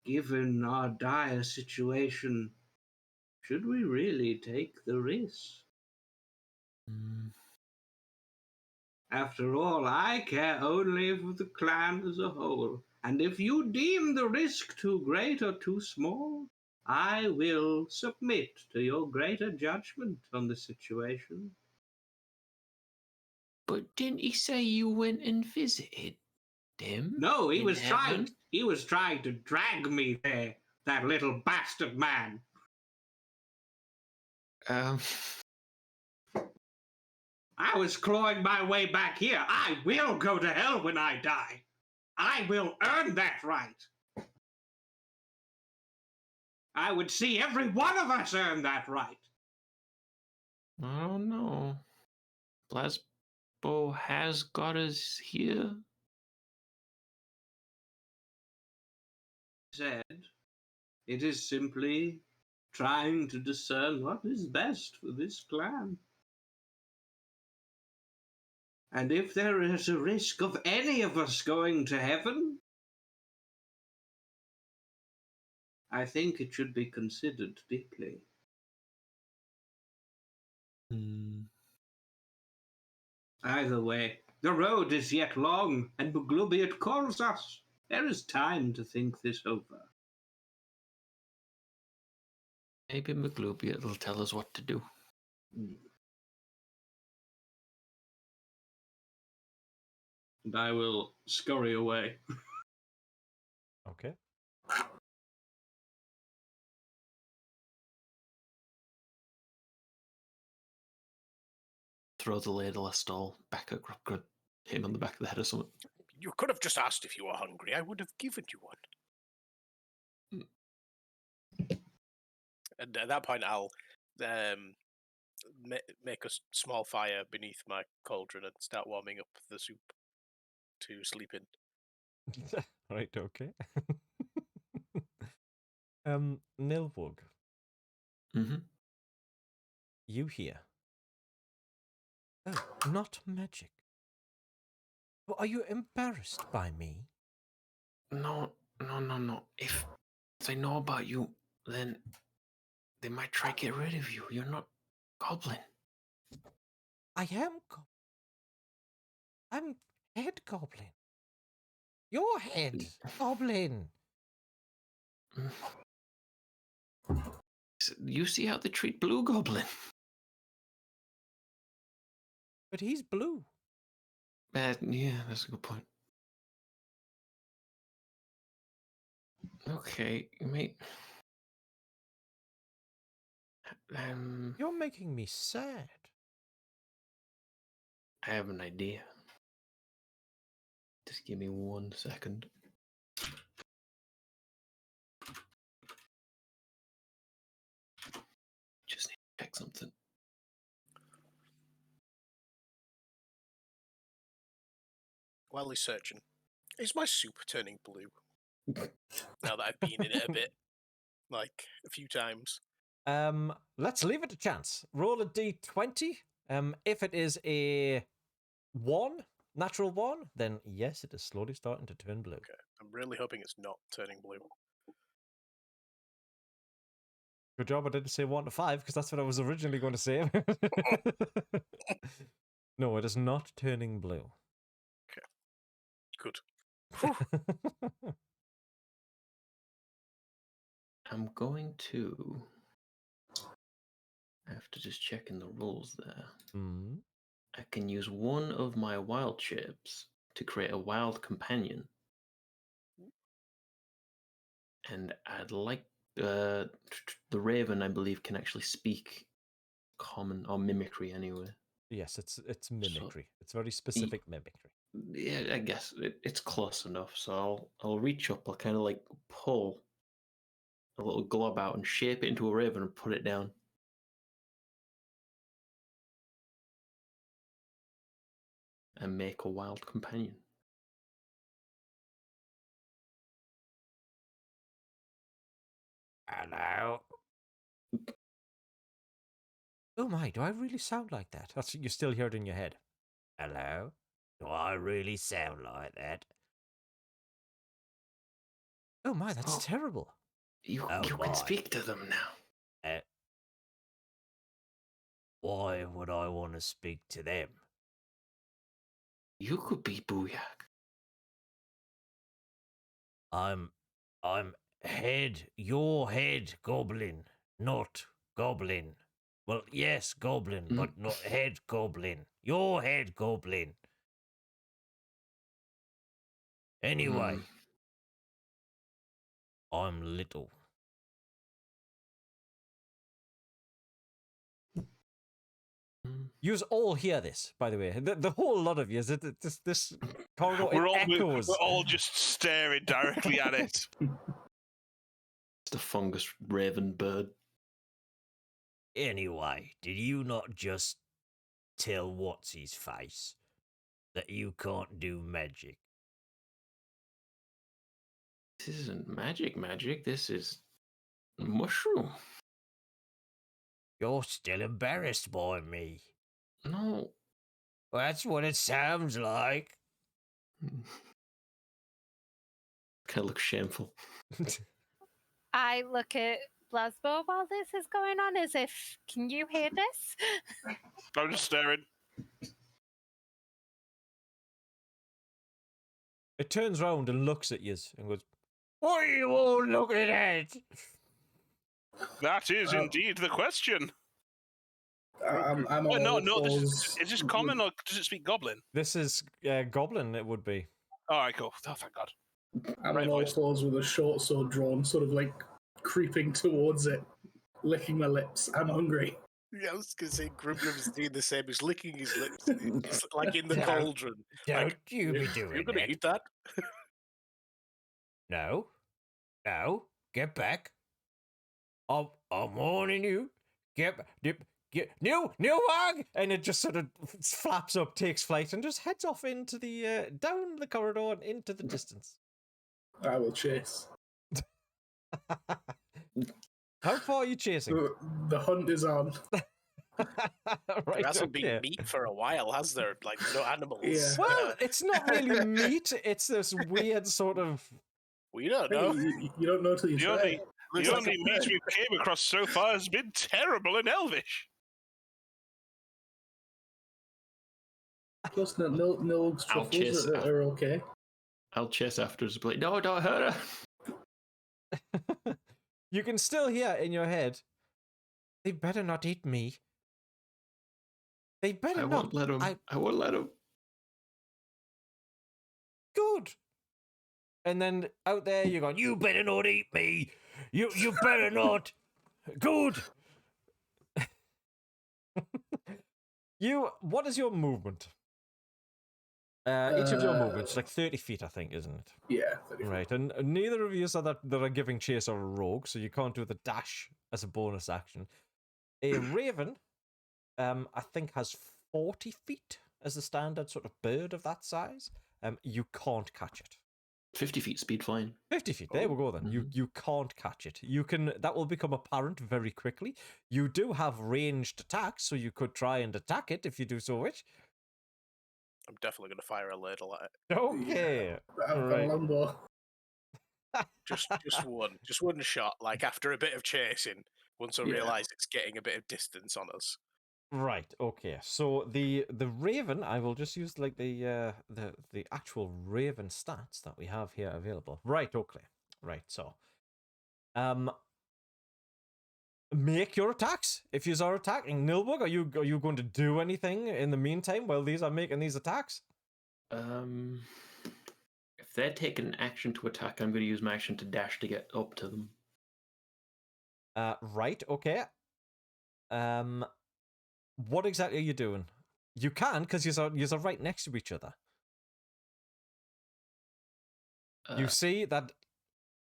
given our dire situation, should we really take the risk? After all, I care only for the clan as a whole, And if you deem the risk too great or too small, I will submit to your greater judgment on the situation. But didn't he say you went and visited him? No, he in was heaven? trying to drag me there, that little bastard man. I was clawing my way back here. I will go to hell when I die. I will earn that right. I would see every one of us earn that right. I don't know. Blasbo has got us here. Said, it is simply trying to discern what is best for this clan. And if there is a risk of any of us going to heaven, I think it should be considered deeply. Either way, the road is yet long, and Buglubiot calls us. There is time to think this over. Maybe McGlubiot will tell us what to do. And I will scurry away. Okay. Throw the ladle of stall back at Grubgrud. Hit him on the back of the head or something. You could have just asked if you were hungry. I would have given you one. And at that point, I'll make a small fire beneath my cauldron and start warming up the soup to sleep in. Right, okay. Nilwug, Mm-hmm. you hear? Oh, not magic. Well, are you embarrassed by me? No. If they know about you, then they might try to get rid of you. You're not goblin. I am goblin. I'm head goblin. Your head goblin. You see how they treat Blue Goblin? But he's blue. Yeah, that's a good point. Okay, mate. You're making me sad. I have an idea. Just give me 1 second. Just need to check something. While he's searching, is my soup turning blue? Now that I've been in it a bit, like a few times. Let's leave it to chance. Roll a d20. If it is a 1, natural 1, then yes, it is slowly starting to turn blue. Okay, I'm really hoping it's not turning blue. Good job I didn't say 1 to 5, because that's what I was originally going to say. No, it is not turning blue. Okay, good. I'm going to have to just check in the rules there. Mm. I can use one of my wild shapes to create a wild companion. And I'd like the raven, I believe, can actually speak common or mimicry anyway. Yes, it's mimicry. It's very specific mimicry. Yeah, I guess it's close enough. So I'll reach up. I'll kind of like pull a little glob out and shape it into a raven and put it down. And make a wild companion. Hello. Oh my, do I really sound like that? That's you still hear it in your head. Hello? Do I really sound like that? Oh my, that's terrible. You Oh can my. speak to them now. Why would I want to speak to them? You could be Booyak. I'm your head goblin, not goblin. Well, yes, goblin, but not head goblin. Your head goblin. Anyway, I'm little. You all hear this, by the way. The whole lot of you. This corridor We're echoes. we're all just staring directly at it. It's the fungus raven bird. Anyway, did you not just tell what's his face that you can't do magic? This isn't magic. This is mushroom. You're still embarrassed by me. No. Well, that's what it sounds like. Kind of looks shameful. I look at Blasbo while this is going on as if, can you hear this? I'm just staring. It turns round and looks at you and goes, "What are you all looking at?" That is indeed the question. I'm Oh, no, all is this common or does it speak goblin? This is goblin, it would be. All right, cool. Oh, thank God. I'm Right on all voice. fours with a short sword drawn, sort of like creeping towards it, licking my lips. I'm hungry. Yeah, I was going to say, Grubnum's doing the same. He's licking his lips, it's like in the Don't- cauldron. Don't Like, you be You're doing going to that. eat that? No. Get back. I'm warning you. Get new wag, and it just sort of flaps up, takes flight, and just heads off into the down the corridor and into the distance. I will chase. How far are you chasing? The hunt is on. Right, There hasn't okay. been meat for a while, has there? Like, no animals. Yeah. Well, it's not really meat. It's this weird sort of. We don't Hey, know. you don't know till you The try. only, it. the Looks like only a meat bird. we came across so far has been terrible in Elvish. Plus, Nilg's I'll truffles chase are okay. I'll chase after us. Like, no, don't hurt her. You can still hear in your head. They better not eat me. They better I not. won't let him. I won't let him. Good. And then out there you're going, you better not eat me. You better not. Good. What is your movement? Each of your movements, like 30 feet, I think, isn't it? Yeah. 35. Right, and neither of you are that are giving chase or a rogue, so you can't do the dash as a bonus action. A raven, I think, has 40 feet as the standard sort of bird of that size. You can't catch it. 50 feet speed flying. 50 feet. There we go then. You can't catch it. That will become apparent very quickly. You do have ranged attacks, so you could try and attack it if you do so wish. I'm definitely going to fire a ladle at it. Okay. I've got a Right. longbow. Just one shot. Like after a bit of chasing, once I Yeah. realise it's getting a bit of distance on us. Right. Okay. So the raven, I will just use like the actual raven stats that we have here available. Right. Okay. Right. So, make your attacks. If you are attacking Nilbug, are you going to do anything in the meantime while these are making these attacks? If they're taking an action to attack, I'm going to use my action to dash to get up to them. Right. Okay. What exactly are you doing? You can, because you're right next to each other. You see that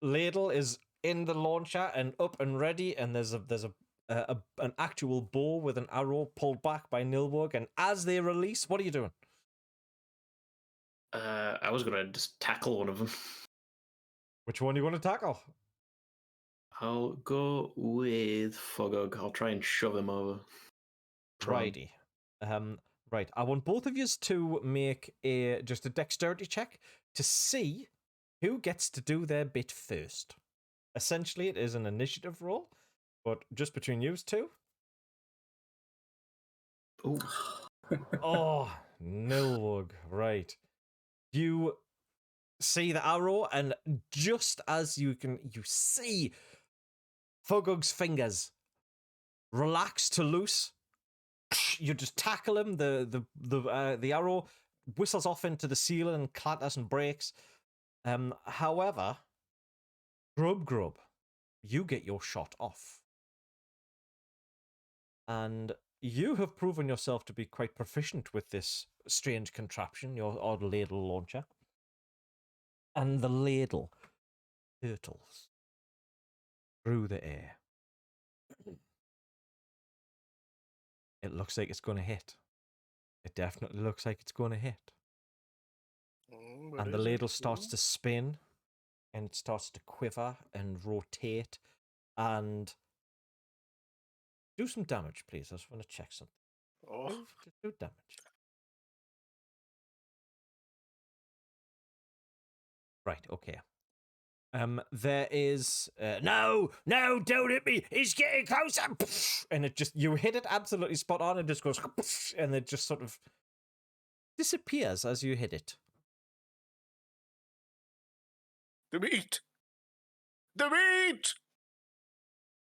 ladle is in the launcher and up and ready, and there's an actual bow with an arrow pulled back by Nilborg, and as they release, what are you doing? I was going to just tackle one of them. Which one are you going to tackle? I'll go with Fogog. I'll try and shove him over. Righty. Right. I want both of you to make just a dexterity check to see who gets to do their bit first. Essentially, it is an initiative roll, but just between you two. Oh, Oh, Nilwug. Right. You see the arrow, and just as you see Fogug's fingers relax to loose. You just tackle him. The arrow whistles off into the ceiling and clatters and breaks. However, Grub, you get your shot off, and you have proven yourself to be quite proficient with this strange contraption, your odd ladle launcher. And the ladle hurtles through the air. It looks like it's going to hit. It definitely looks like it's going to hit. And the ladle starts to spin, and it starts to quiver and rotate, and do some damage, please. I just want to check something. Oh, Do damage. Right, okay. There is no, don't hit me. It's getting closer, and it just you hit it absolutely spot on, and just goes, and it just sort of disappears as you hit it. the meat! The meat!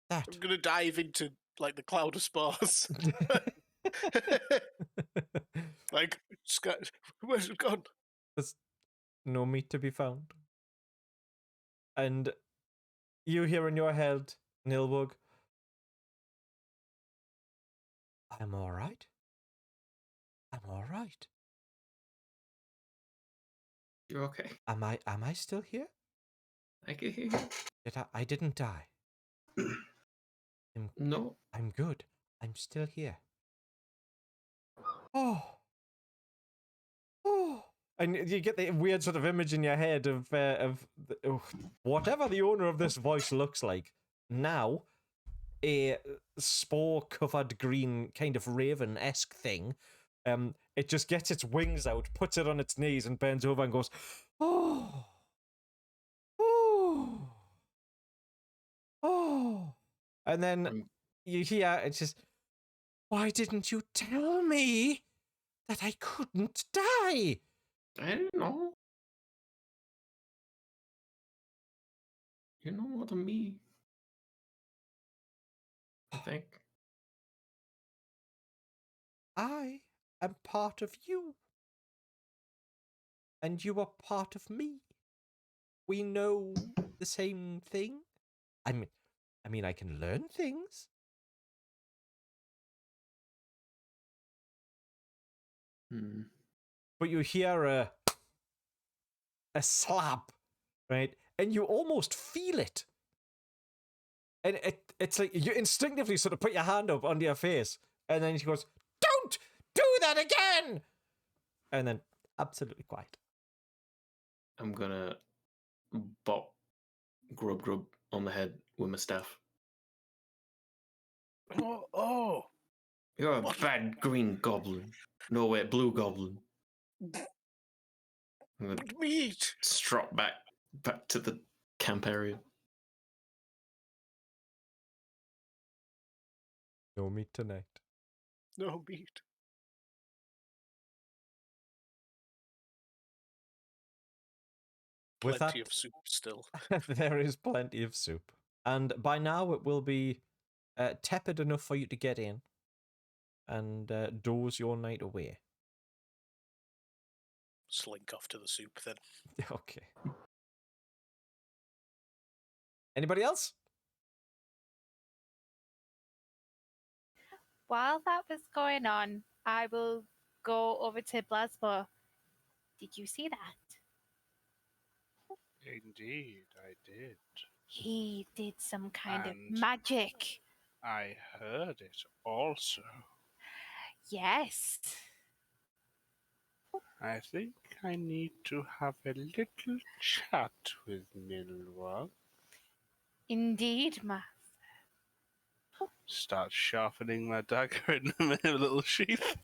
That I'm gonna dive into like the cloud of spores. Like, where's it gone? There's no meat to be found, and you hear in your head, Nilbug, I'm all right. I'm all right. You're okay. Am I still here? I can hear you. I didn't die. No. I'm good. I'm still here. Oh. And you get the weird sort of image in your head of whatever the owner of this voice looks like. Now, a spore-covered green kind of raven-esque thing. It just gets its wings out, puts it on its knees, and bends over and goes, oh. Oh. Oh. And then you hear it's just, why didn't you tell me that I couldn't die? I didn't know. You're no more than me. I think. I am part of you. And you are part of me. We know the same thing. I mean, I can learn things. But you hear a slap, right? And you almost feel it. And it's like you instinctively sort of put your hand up under your face, and then she goes, "Don't do that again!" And then absolutely quiet. I'm gonna bop Grub on the head with my staff. Oh. You're a bad green goblin. No, wait, blue goblin. I'm gonna Meat! strut back to the camp area. No meat tonight. No meat. With Plenty that, of soup still. there is plenty of soup. And by now it will be tepid enough for you to get in and doze your night away. Slink off to the soup then. Okay. Anybody else? While that was going on, I will go over to Blasbo. Did you see that? Indeed, I did. He did some kind of And- magic. I heard it also. Yes. I think I need to have a little chat with Nilwa. Indeed, ma. Start sharpening my dagger in a little sheath.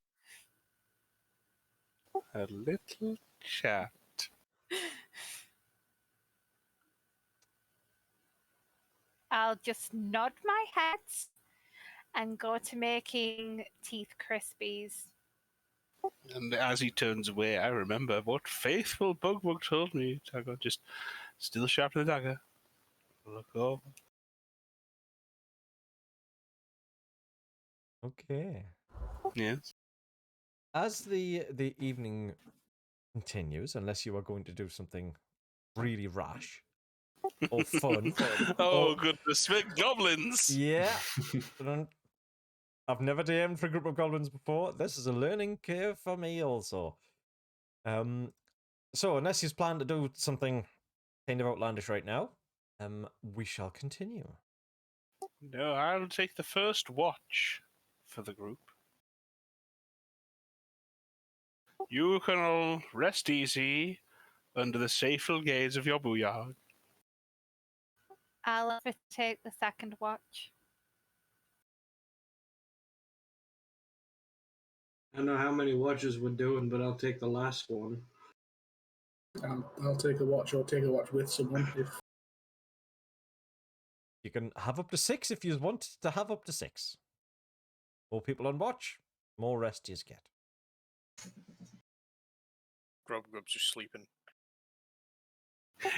A little chat. I'll just nod my head and go to making teeth crispies. And as he turns away, I remember what faithful Bugwug told me. Tago just still sharpen the dagger. Look over. Okay. Yes. As the evening continues, unless you are going to do something really rash or fun. Oh, goodness, we're goblins! Yeah. I've never DM'd for a group of goblins before. This is a learning curve for me also. So unless he's planned to do something kind of outlandish right now, we shall continue. No, I'll take the first watch for the group. You can all rest easy under the safe gaze of your booyah. I'll take the second watch. I don't know how many watches we're doing, but I'll take the last one. I'll take a watch or take a watch with someone if You can have up to 6 if you want to have up to 6. More people on watch, more rest you get. Grub's just sleeping.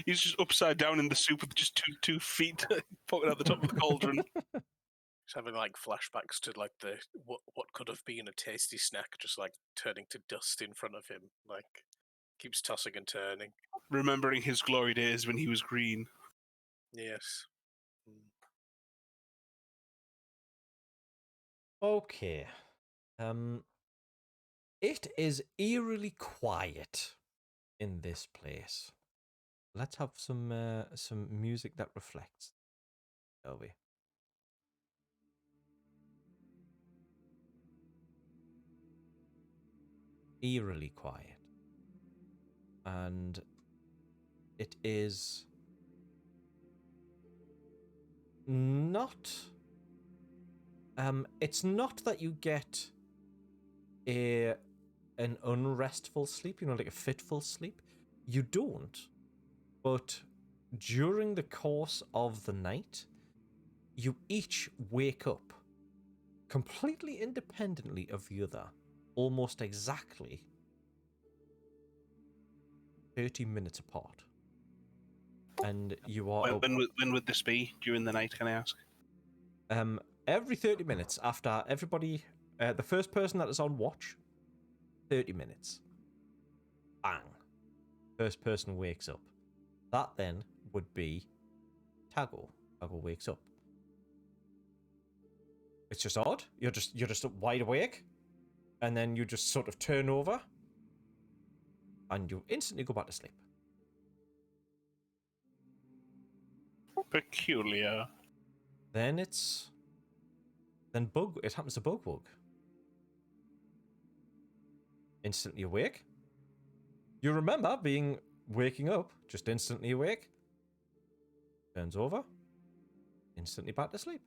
He's just upside down in the soup with just two feet poking out the top of the cauldron. He's having like flashbacks to like the what could have been a tasty snack, just like turning to dust in front of him. Like keeps tossing and turning. Remembering his glory days when he was green. Yes. Okay. It is eerily quiet in this place. Let's have some music that reflects, shall we? Eerily quiet. And it is not it's not that you get an unrestful sleep, like a fitful sleep. You don't. But during the course of the night, you each wake up completely independently of the other, almost exactly 30 minutes apart. And you are when would this be during the night, can I ask? Every 30 minutes after everybody, the first person that is on watch, 30 minutes. Bang. First person wakes up. That then would be Tago. Tago wakes up. It's just odd. You're just wide awake, and then you just sort of turn over, and you instantly go back to sleep. Peculiar. Then it happens to Bugwug. Instantly awake. You remember waking up, just instantly awake. Turns over, instantly back to sleep.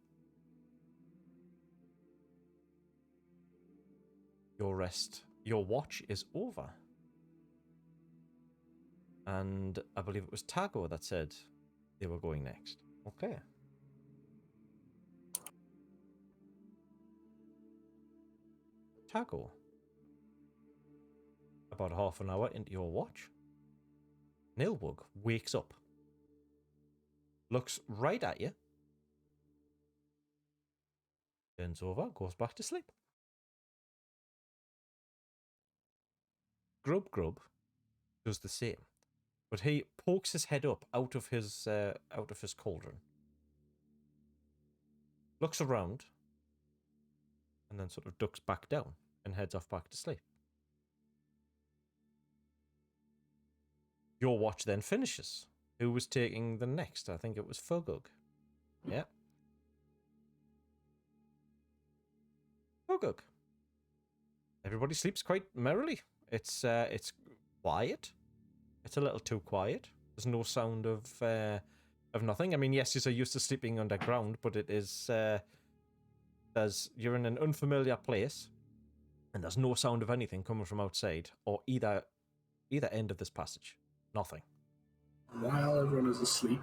Your watch is over. And I believe it was Tago that said they were going next. Okay. Tago. About half an hour into your watch, Nilwug wakes up, looks right at you, turns over, goes back to sleep. Grub does the same, but he pokes his head up out of his cauldron, looks around, and then sort of ducks back down and heads off back to sleep. Your watch then finishes. Who was taking the next? I think it was Fogug. Yeah. Fogug. Everybody sleeps quite merrily. It's quiet. It's a little too quiet. There's no sound of nothing. I mean, yes, you're so used to sleeping underground, but it is you're in an unfamiliar place, and there's no sound of anything coming from outside or either end of this passage. Nothing. while everyone is asleep,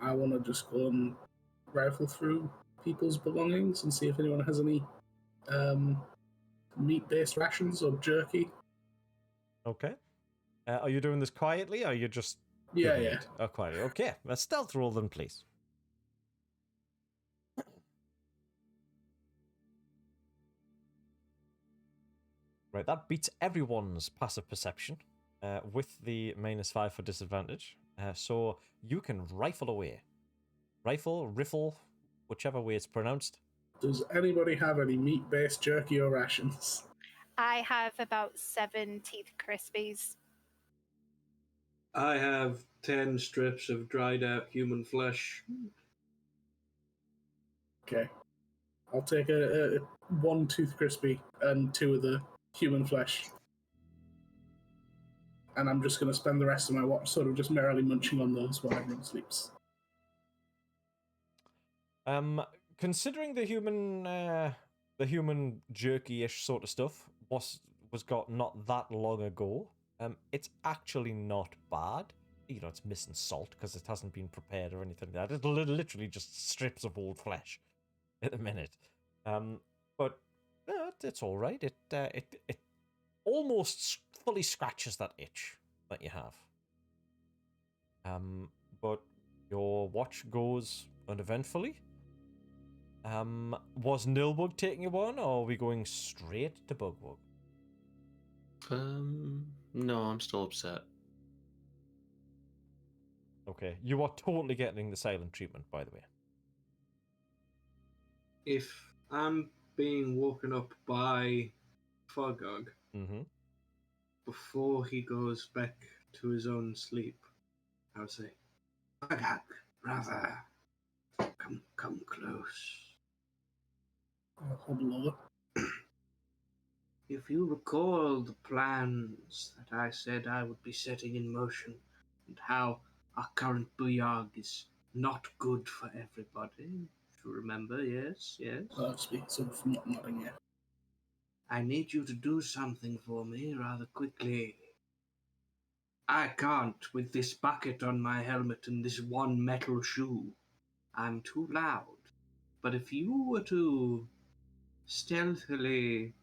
I want to just go and rifle through people's belongings and see if anyone has any meat-based rations or jerky. Okay. Are you doing this quietly, or are you just Yeah, doing yeah. it? Oh, quietly. Okay. Let's stealth roll then, please. Right, that beats everyone's passive perception with the -5 for disadvantage. So you can rifle away. Riffle, whichever way it's pronounced. Does anybody have any meat-based jerky or rations? I have about 7 teeth crispies. I have 10 strips of dried out human flesh. Okay. I'll take a 1 tooth crispy and 2 of the human flesh. And I'm just going to spend the rest of my watch sort of just merrily munching on those while everyone sleeps. Considering the human jerky-ish sort of stuff was got not that long ago, it's actually not bad. You know, it's missing salt because it hasn't been prepared or anything like that. It's literally just strips of old flesh at the minute. But it's all right. It almost fully scratches that itch that you have. But your watch goes uneventfully. Was Nilbug taking you on, or are we going straight to Bugwug? No, I'm still upset. Okay, you are totally getting the silent treatment, by the way. If I'm being woken up by Fogog Mm-hmm. before he goes back to his own sleep, I'll say, Fogog, brother, come close. I'll hobble over. If you recall the plans that I said I would be setting in motion, and how our current booyag is not good for everybody, if you remember, yes? I'll speak sort of not nodding yet. I need you to do something for me rather quickly. I can't with this bucket on my helmet and this one metal shoe. I'm too loud. But if you were to stealthily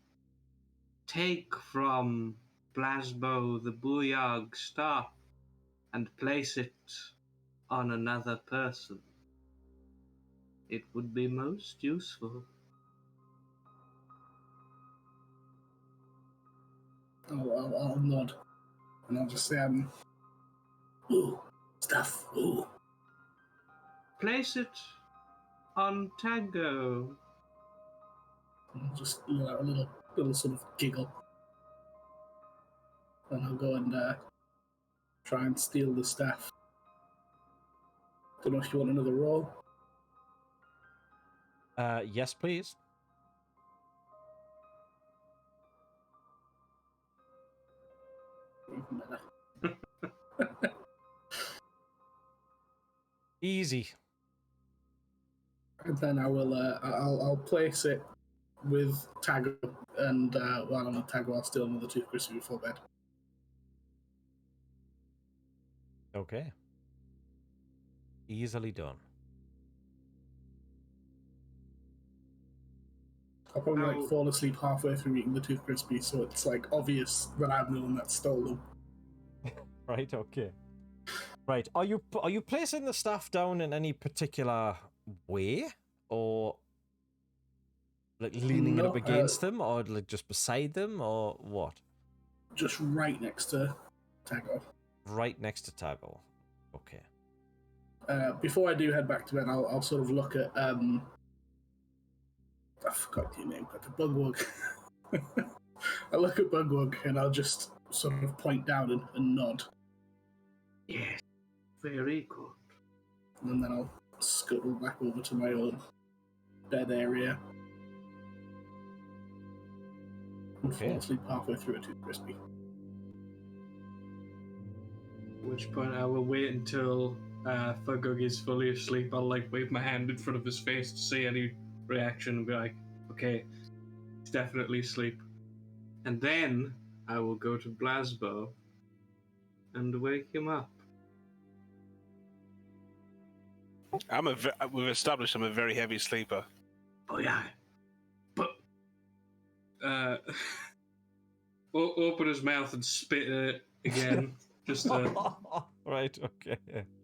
take from Blasbo the booyag staff and place it on another person, it would be most useful. I'll nod. And I'll just say, ooh, stuff, ooh. Place it on Tango. And I'll just let out a little sort of giggle. And I'll go and try and steal the staff. Don't know if you want another roll. Yes, please. Even better. Easy. And then I will, I'll place it with Tago, and while I'm with Tago, I'll steal another tooth crispy before bed. Okay. Easily done. I'll probably fall asleep halfway through eating the tooth crispy, so it's like obvious that I'm the one that stole them. Right. Okay. Right. Are you placing the staff down in any particular way, or like leaning it No, up against them, or like just beside them, or what? Just right next to Tago. Right next to Taggle. Okay. Before I do head back to bed, I'll sort of look at I forgot your name, but the Bugwug. I look at Bugwug and I'll just sort of point down and nod. Yes, very good. And then I'll scuttle back over to my own bed area. And fall asleep halfway through a tooth crispy. At which point I will wait until Fogug is fully asleep. I'll like wave my hand in front of his face to see any reaction and be like, okay, he's definitely asleep. And then I will go to Blasbo and wake him up. We've established I'm a very heavy sleeper. Oh yeah. But open his mouth and spit in it again. Just Right, okay.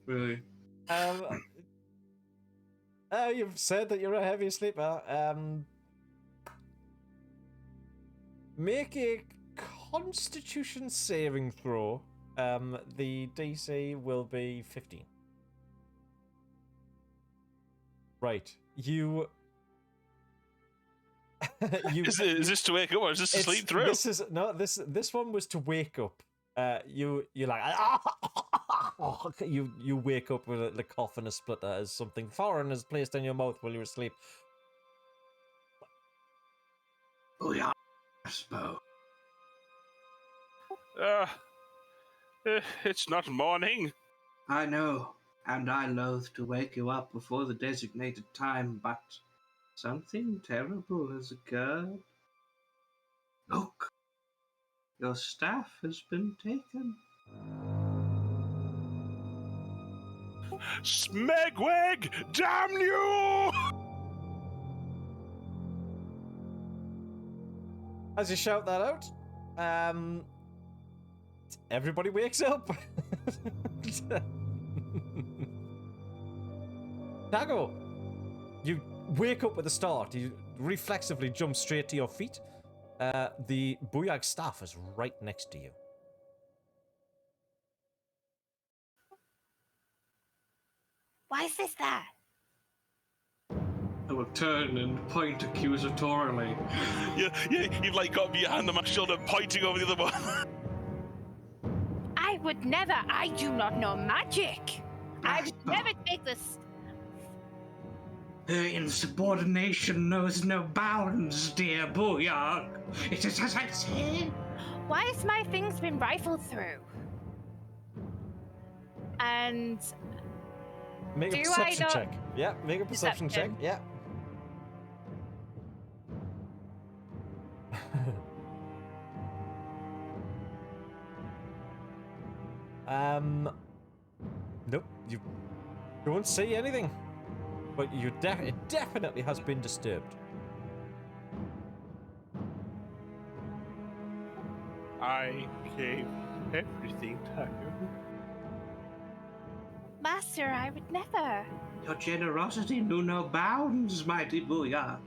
really. You've said that you're a heavy sleeper. Make a Constitution saving throw. The DC will be 15. Right, you. Is this to wake up or is this to sleep through? This one was to wake up. You're like you wake up with a cough and a splutter as something foreign is placed in your mouth while you're asleep. Oh yeah, Spo. It's not morning. I know, and I loathe to wake you up before the designated time, but something terrible has occurred. Look, your staff has been taken. Smegweg, damn you! As you shout that out, everybody wakes up. Tago, you wake up with a start. You reflexively jump straight to your feet. The Booyag staff is right next to you. Why is this there? I will turn and point accusatorily. You've like got your hand on my shoulder, pointing over the other one. I would never. I do not know magic. I would never take this. Her insubordination knows no bounds, dear Booyag. It is as I say. Why has my things been rifled through? And Make a Do I perception not- check. Yeah, make a perception check. Perception. Yeah. Nope. You don't see anything, but it definitely has been disturbed. I gave everything to you. Master, I would never. Your generosity knew no bounds, mighty Booyah.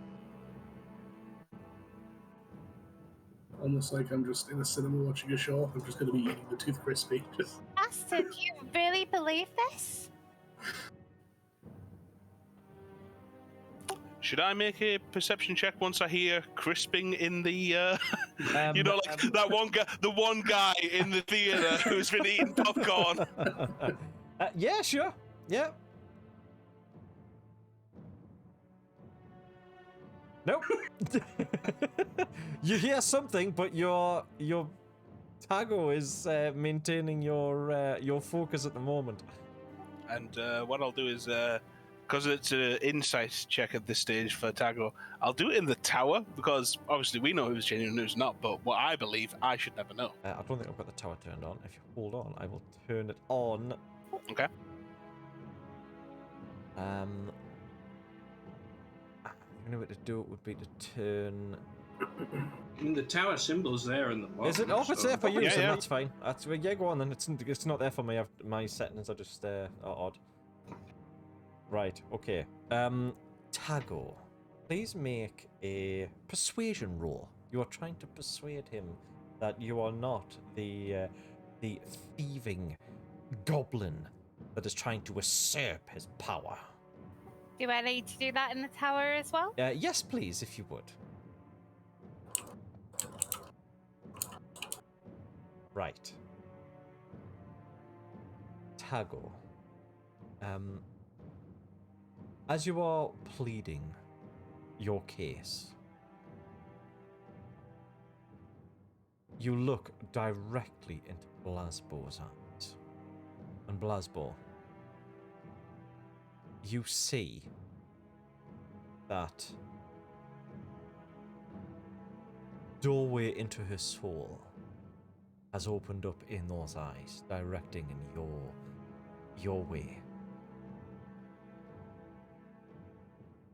Almost like I'm just in a cinema watching a show. I'm just going to be eating the Tooth Crispy. Just Master, do you really believe this? Should I make a perception check once I hear crisping in the you know, like that one guy in the theater who's been eating popcorn? Yeah, sure. Yeah. Nope. You hear something, but your Tago is maintaining your focus at the moment. And what I'll do is, because it's an insight check at this stage for Tago, I'll do it in the tower, because obviously we know who's genuine and who's not, but what I believe, I should never know. I don't think I've got the tower turned on. If you hold on, I will turn it on. Okay. The only way to do it would be to turn. I mean, the tower symbol's there in the box. Is it? Oh, it's there for you, Yeah, so yeah. that's fine. That's yeah. Go on then. It's not there for me. My settings are just are odd. Right. Okay. Tago, please make a persuasion roll. You are trying to persuade him that you are not the thieving goblin that is trying to usurp his power. Do I need to do that in the tower as well? Yes, please, if you would. Right. Tago. As you are pleading your case, you look directly into Blasbo's eyes. And Blasbo, you see that doorway into her soul has opened up in those eyes, directing in your way.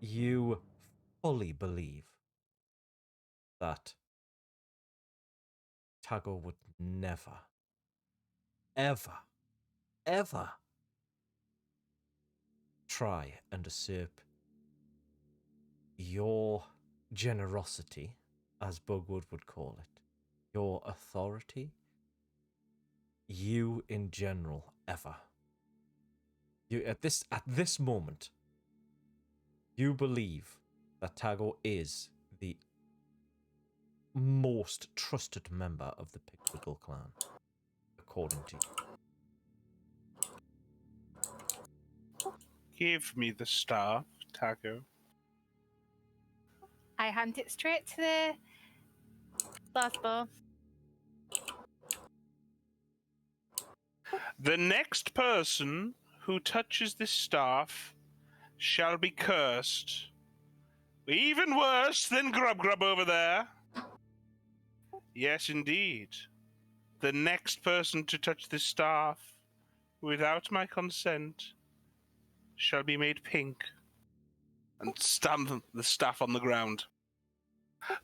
You fully believe that Tago would never, ever, ever try and usurp your generosity, as Bugwood would call it, your authority, you in general, ever. You at this moment, you believe that Tago is the most trusted member of the Pickwiggle clan, according to you. Give me the staff, Tago. I hand it straight to the Blastbow. The next person who touches this staff shall be cursed. Even worse than Grub over there. Yes, indeed. The next person to touch this staff without my consent shall be made pink and stamp the staff on the ground.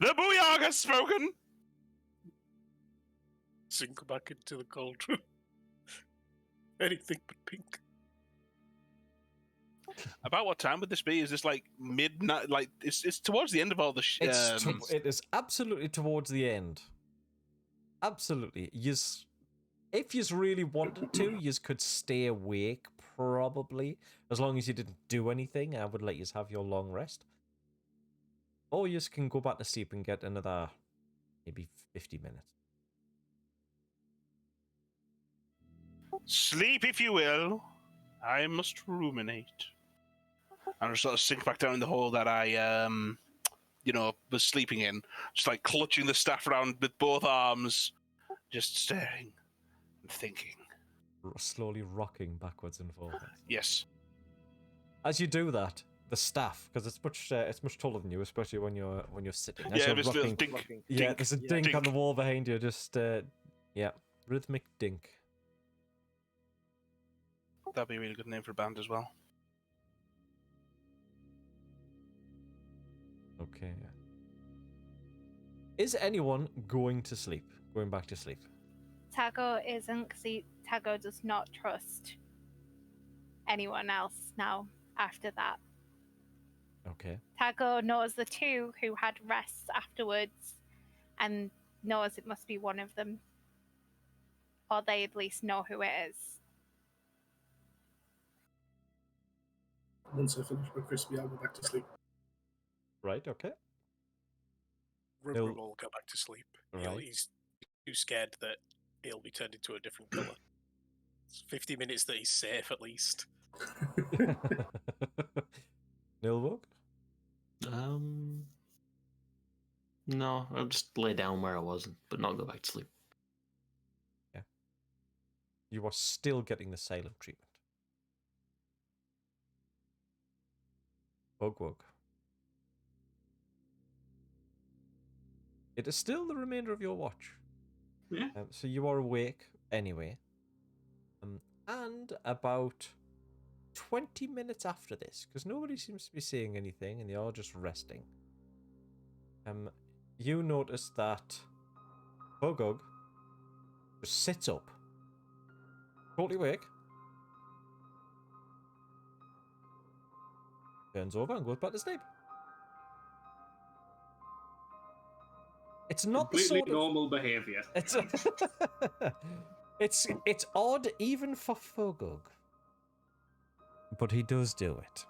The Booyah has spoken! Sink back into the cauldron. Anything but pink. About what time would this be? Is this like midnight? Like it's towards the end of all the. It is absolutely towards the end. Absolutely, if you really wanted to, you could stay awake probably, as long as you didn't do anything. I would let you have your long rest, or you can go back to sleep and get another maybe 50 minutes. Sleep if you will. I must ruminate. And sort of sink back down in the hole that I, was sleeping in. Just like clutching the staff around with both arms, just staring and thinking. Slowly rocking backwards and forwards. Yes. As you do that, the staff, because it's much taller than you, especially when you're sitting. As Yeah, you're there's a little rocking, dink. yeah, dink. there's a dink on the wall behind you. Just rhythmic dink. That'd be a really good name for a band as well. Okay. Is anyone going to sleep? Going back to sleep? Tago isn't, because Tago does not trust anyone else now after that. Okay. Tago knows the two who had rests afterwards and knows it must be one of them. Or they at least know who it is. Once I finish my crispy, I'll go back to sleep. Right, okay. Rub He'll- will go back to sleep. Right. He's too scared that he'll be turned into a different colour. It's 50 minutes that he's safe, at least. Nilbog? No, I'll just lay down where I was, but not go back to sleep. Yeah. You are still getting the silent treatment. Bugwug. It is still the remainder of your watch. Yeah. So you are awake anyway. And about 20 minutes after this, because nobody seems to be saying anything and they're all just resting, you notice that Bugwug just sits up, totally awake, turns over and goes back to sleep. It's not Completely the sort of normal behaviour. it's odd even for Fogug, but he does do it.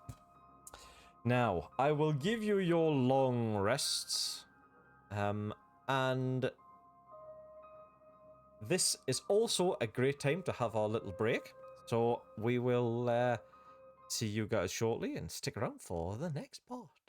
Now I will give you your long rests, and this is also a great time to have our little break. So we will see you guys shortly, and stick around for the next part.